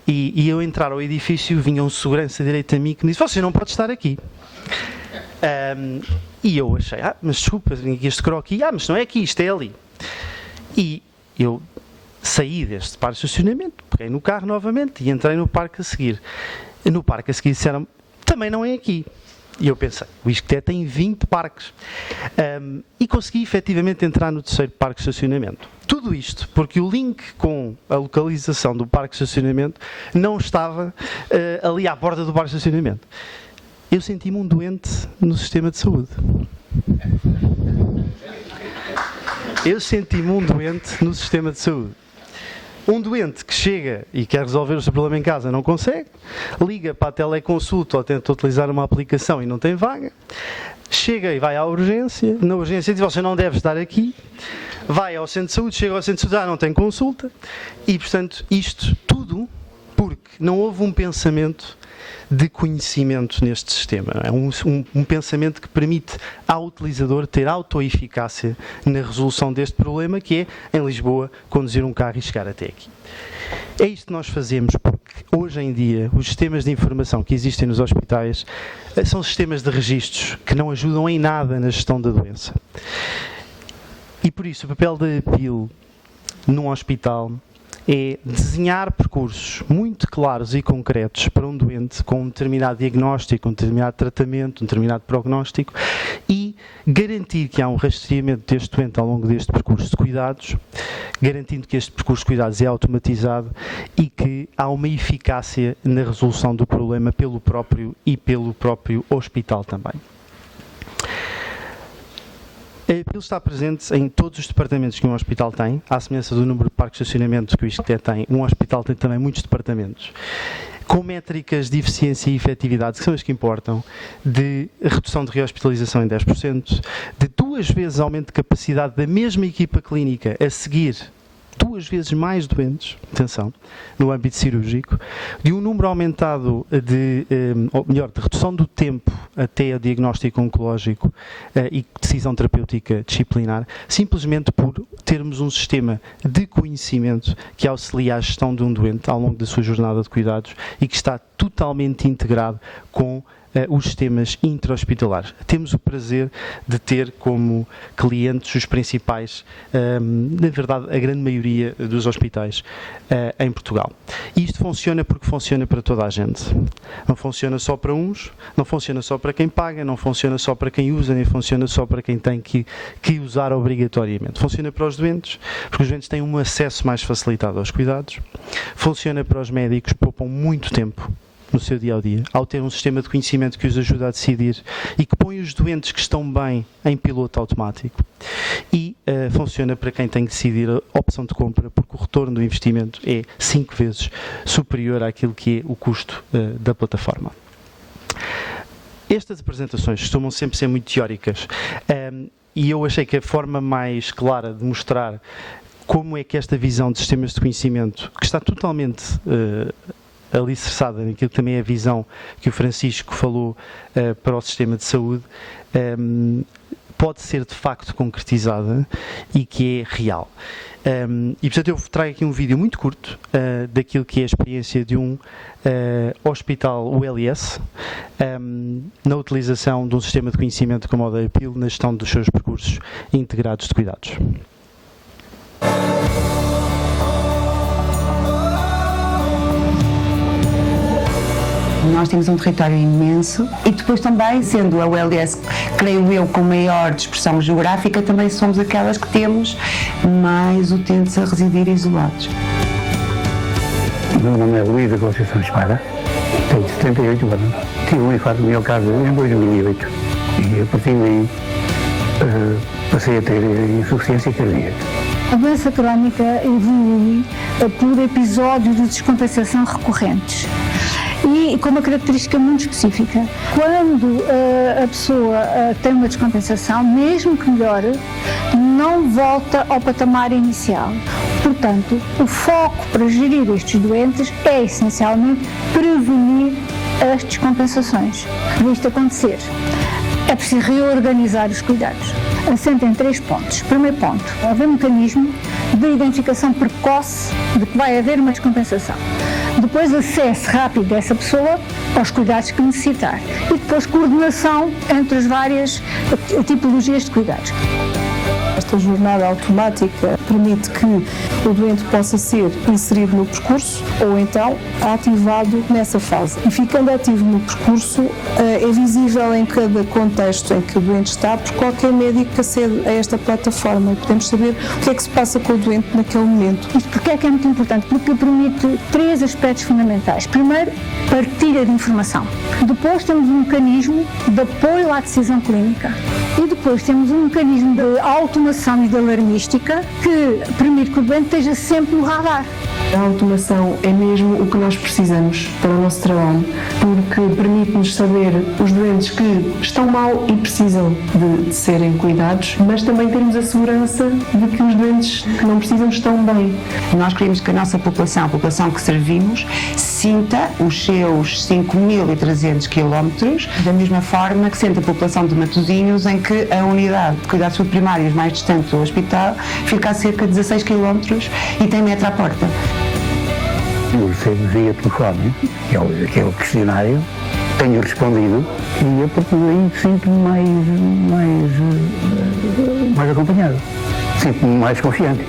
e eu entrar ao edifício vinha um segurança direito a mim que me disse: "Você não pode estar aqui." E eu achei: mas desculpa, vim aqui este croquis, mas não é aqui, isto é ali. E eu saí deste parque de estacionamento, peguei no carro novamente e entrei no parque a seguir. No parque a seguir disseram: "Também não é aqui." E eu pensei: o Isqueté tem 20 parques. E consegui efetivamente entrar no 3º parque de estacionamento. Tudo isto porque o link com a localização do parque de estacionamento não estava ali à borda do parque de estacionamento. Eu senti-me um doente no sistema de saúde. Eu senti-me um doente no sistema de saúde. Um doente que chega e quer resolver o seu problema em casa, não consegue, liga para a teleconsulta ou tenta utilizar uma aplicação e não tem vaga, chega e vai à urgência, na urgência diz: "Você não deve estar aqui", vai ao centro de saúde, chega ao centro de saúde, não tem consulta, e portanto isto tudo porque não houve um pensamento de conhecimento neste sistema. É um pensamento que permite ao utilizador ter autoeficácia na resolução deste problema, que é, em Lisboa, conduzir um carro e chegar até aqui. É isto que nós fazemos porque, hoje em dia, os sistemas de informação que existem nos hospitais são sistemas de registros que não ajudam em nada na gestão da doença. E, por isso, o papel da APIL num hospital é desenhar percursos muito claros e concretos para um doente com um determinado diagnóstico, um determinado tratamento, um determinado prognóstico, e garantir que há um rastreamento deste doente ao longo deste percurso de cuidados, garantindo que este percurso de cuidados é automatizado e que há uma eficácia na resolução do problema pelo próprio hospital também. A APIL está presente em todos os departamentos que um hospital tem, à semelhança do número de parques de estacionamento que o Isqueté tem. Um hospital tem também muitos departamentos, com métricas de eficiência e efetividade, que são as que importam, de redução de rehospitalização em 10%, de 2 vezes aumento de capacidade da mesma equipa clínica a seguir 2 vezes mais doentes, atenção, no âmbito cirúrgico, de um número aumentado de redução do tempo até a diagnóstico oncológico e decisão terapêutica disciplinar, simplesmente por termos um sistema de conhecimento que auxilia a gestão de um doente ao longo da sua jornada de cuidados e que está totalmente integrado com os sistemas intra-hospitalares. Temos o prazer de ter como clientes os principais, na verdade, a grande maioria dos hospitais em Portugal. E isto funciona porque funciona para toda a gente. Não funciona só para uns, não funciona só para quem paga, não funciona só para quem usa, nem funciona só para quem tem que usar obrigatoriamente. Funciona para os doentes, porque os doentes têm um acesso mais facilitado aos cuidados. Funciona para os médicos, poupam muito tempo no seu dia-a-dia, ao ter um sistema de conhecimento que os ajuda a decidir e que põe os doentes que estão bem em piloto automático. E funciona para quem tem que decidir a opção de compra, porque o retorno do investimento é 5 vezes superior àquilo que é o custo da plataforma. Estas apresentações costumam sempre ser muito teóricas e eu achei que a forma mais clara de mostrar como é que esta visão de sistemas de conhecimento, que está totalmente alicerçada naquilo que também é a visão que o Francisco falou para o sistema de saúde, pode ser de facto concretizada e que é real. E portanto eu trago aqui um vídeo muito curto daquilo que é a experiência de um hospital ULS na utilização de um sistema de conhecimento como o da APIL na gestão dos seus percursos integrados de cuidados. Nós temos um território imenso e depois também, sendo a ULS, creio eu, com maior dispersão geográfica, também somos aquelas que temos mais utentes a residir isolados. O meu nome é Luís da Conceição Espada, tenho 78 anos. Tive um infarto miocárdio em 2008 e a partir daí passei a ter insuficiência cardíaca. A doença crónica evolui por episódios de descompensação recorrentes e com uma característica muito específica. Quando a pessoa tem uma descompensação, mesmo que melhore, não volta ao patamar inicial. Portanto, o foco para gerir estes doentes é essencialmente prevenir as descompensações. Para isto acontecer, é preciso reorganizar os cuidados. Assenta em 3 pontos. Primeiro ponto, haver um mecanismo de identificação precoce de que vai haver uma descompensação. Depois, acesso rápido dessa pessoa aos cuidados que necessitar. E depois, coordenação entre as várias tipologias de cuidados. Esta jornada automática permite que o doente possa ser inserido no percurso ou então ativado nessa fase. E ficando ativo no percurso, é visível em cada contexto em que o doente está, por qualquer médico que acede a esta plataforma. Podemos saber o que é que se passa com o doente naquele momento. Isto porque é que é muito importante? Porque permite 3 aspectos fundamentais. Primeiro, partilha de informação. Depois temos um mecanismo de apoio à decisão clínica. E depois temos um mecanismo de automação e de alarmística que permite que o doente esteja sempre no radar. A automação é mesmo o que nós precisamos para o nosso trabalho, porque permite-nos saber os doentes que estão mal e precisam de serem cuidados, mas também termos a segurança de que os doentes que não precisam estão bem. Nós queremos que a nossa população, a população que servimos, sinta os seus 5.300 quilómetros, da mesma forma que sente a população de Matosinhos, em que a unidade de cuidados de saúde primários mais distante do hospital fica a cerca de 16 quilómetros e tem metro à porta. Eu recebo via telefone, que é o questionário, tenho respondido e a partir daí sinto-me mais acompanhado, sinto-me mais confiante.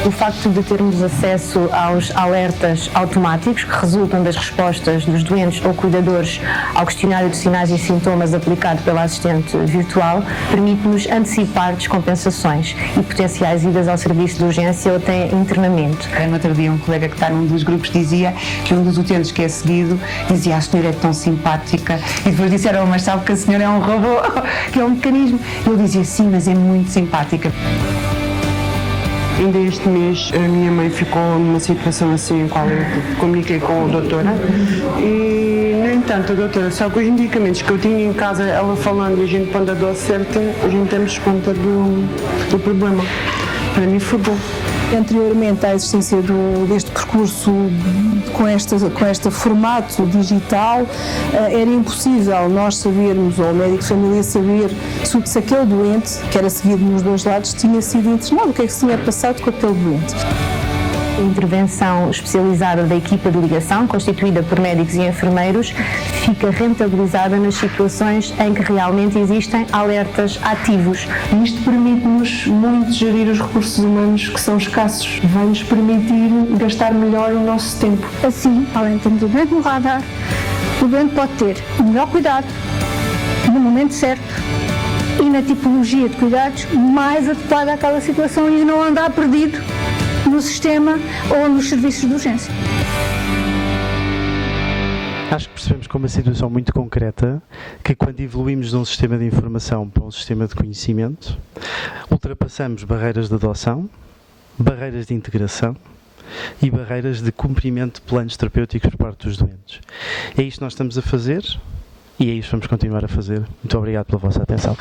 O facto de termos acesso aos alertas automáticos que resultam das respostas dos doentes ou cuidadores ao questionário de sinais e sintomas aplicado pela assistente virtual permite-nos antecipar descompensações e potenciais idas ao serviço de urgência ou até internamento. No outro dia um colega que está num dos grupos dizia que um dos utentes que é seguido dizia: a senhora é tão simpática, e depois disseram: mas sabe que a senhora é um robô, que é um mecanismo. Eu dizia: sim, mas é muito simpática. Ainda este mês a minha mãe ficou numa situação assim em qual eu comuniquei com a doutora e, no entanto, a doutora, só com os medicamentos que eu tinha em casa, ela falando e a gente pondo a dose certa, a gente temos conta do problema. Para mim foi bom. Anteriormente à existência deste percurso com este formato digital, era impossível nós sabermos, ou o médico de família saber, se aquele doente, que era seguido nos 2 lados, tinha sido internado, o que é que se tinha passado com aquele doente. A intervenção especializada da equipa de ligação, constituída por médicos e enfermeiros, fica rentabilizada nas situações em que realmente existem alertas ativos. Isto permite-nos muito gerir os recursos humanos que são escassos, vai-nos permitir gastar melhor o nosso tempo. Assim, além de termos o doente no radar, o doente pode ter o melhor cuidado, no momento certo e na tipologia de cuidados mais adequada àquela situação e não andar perdido no sistema ou nos serviços de urgência. Acho que percebemos com uma situação muito concreta que quando evoluímos de um sistema de informação para um sistema de conhecimento, ultrapassamos barreiras de adoção, barreiras de integração e barreiras de cumprimento de planos terapêuticos por parte dos doentes. É isto que nós estamos a fazer e é isto que vamos continuar a fazer. Muito obrigado pela vossa atenção.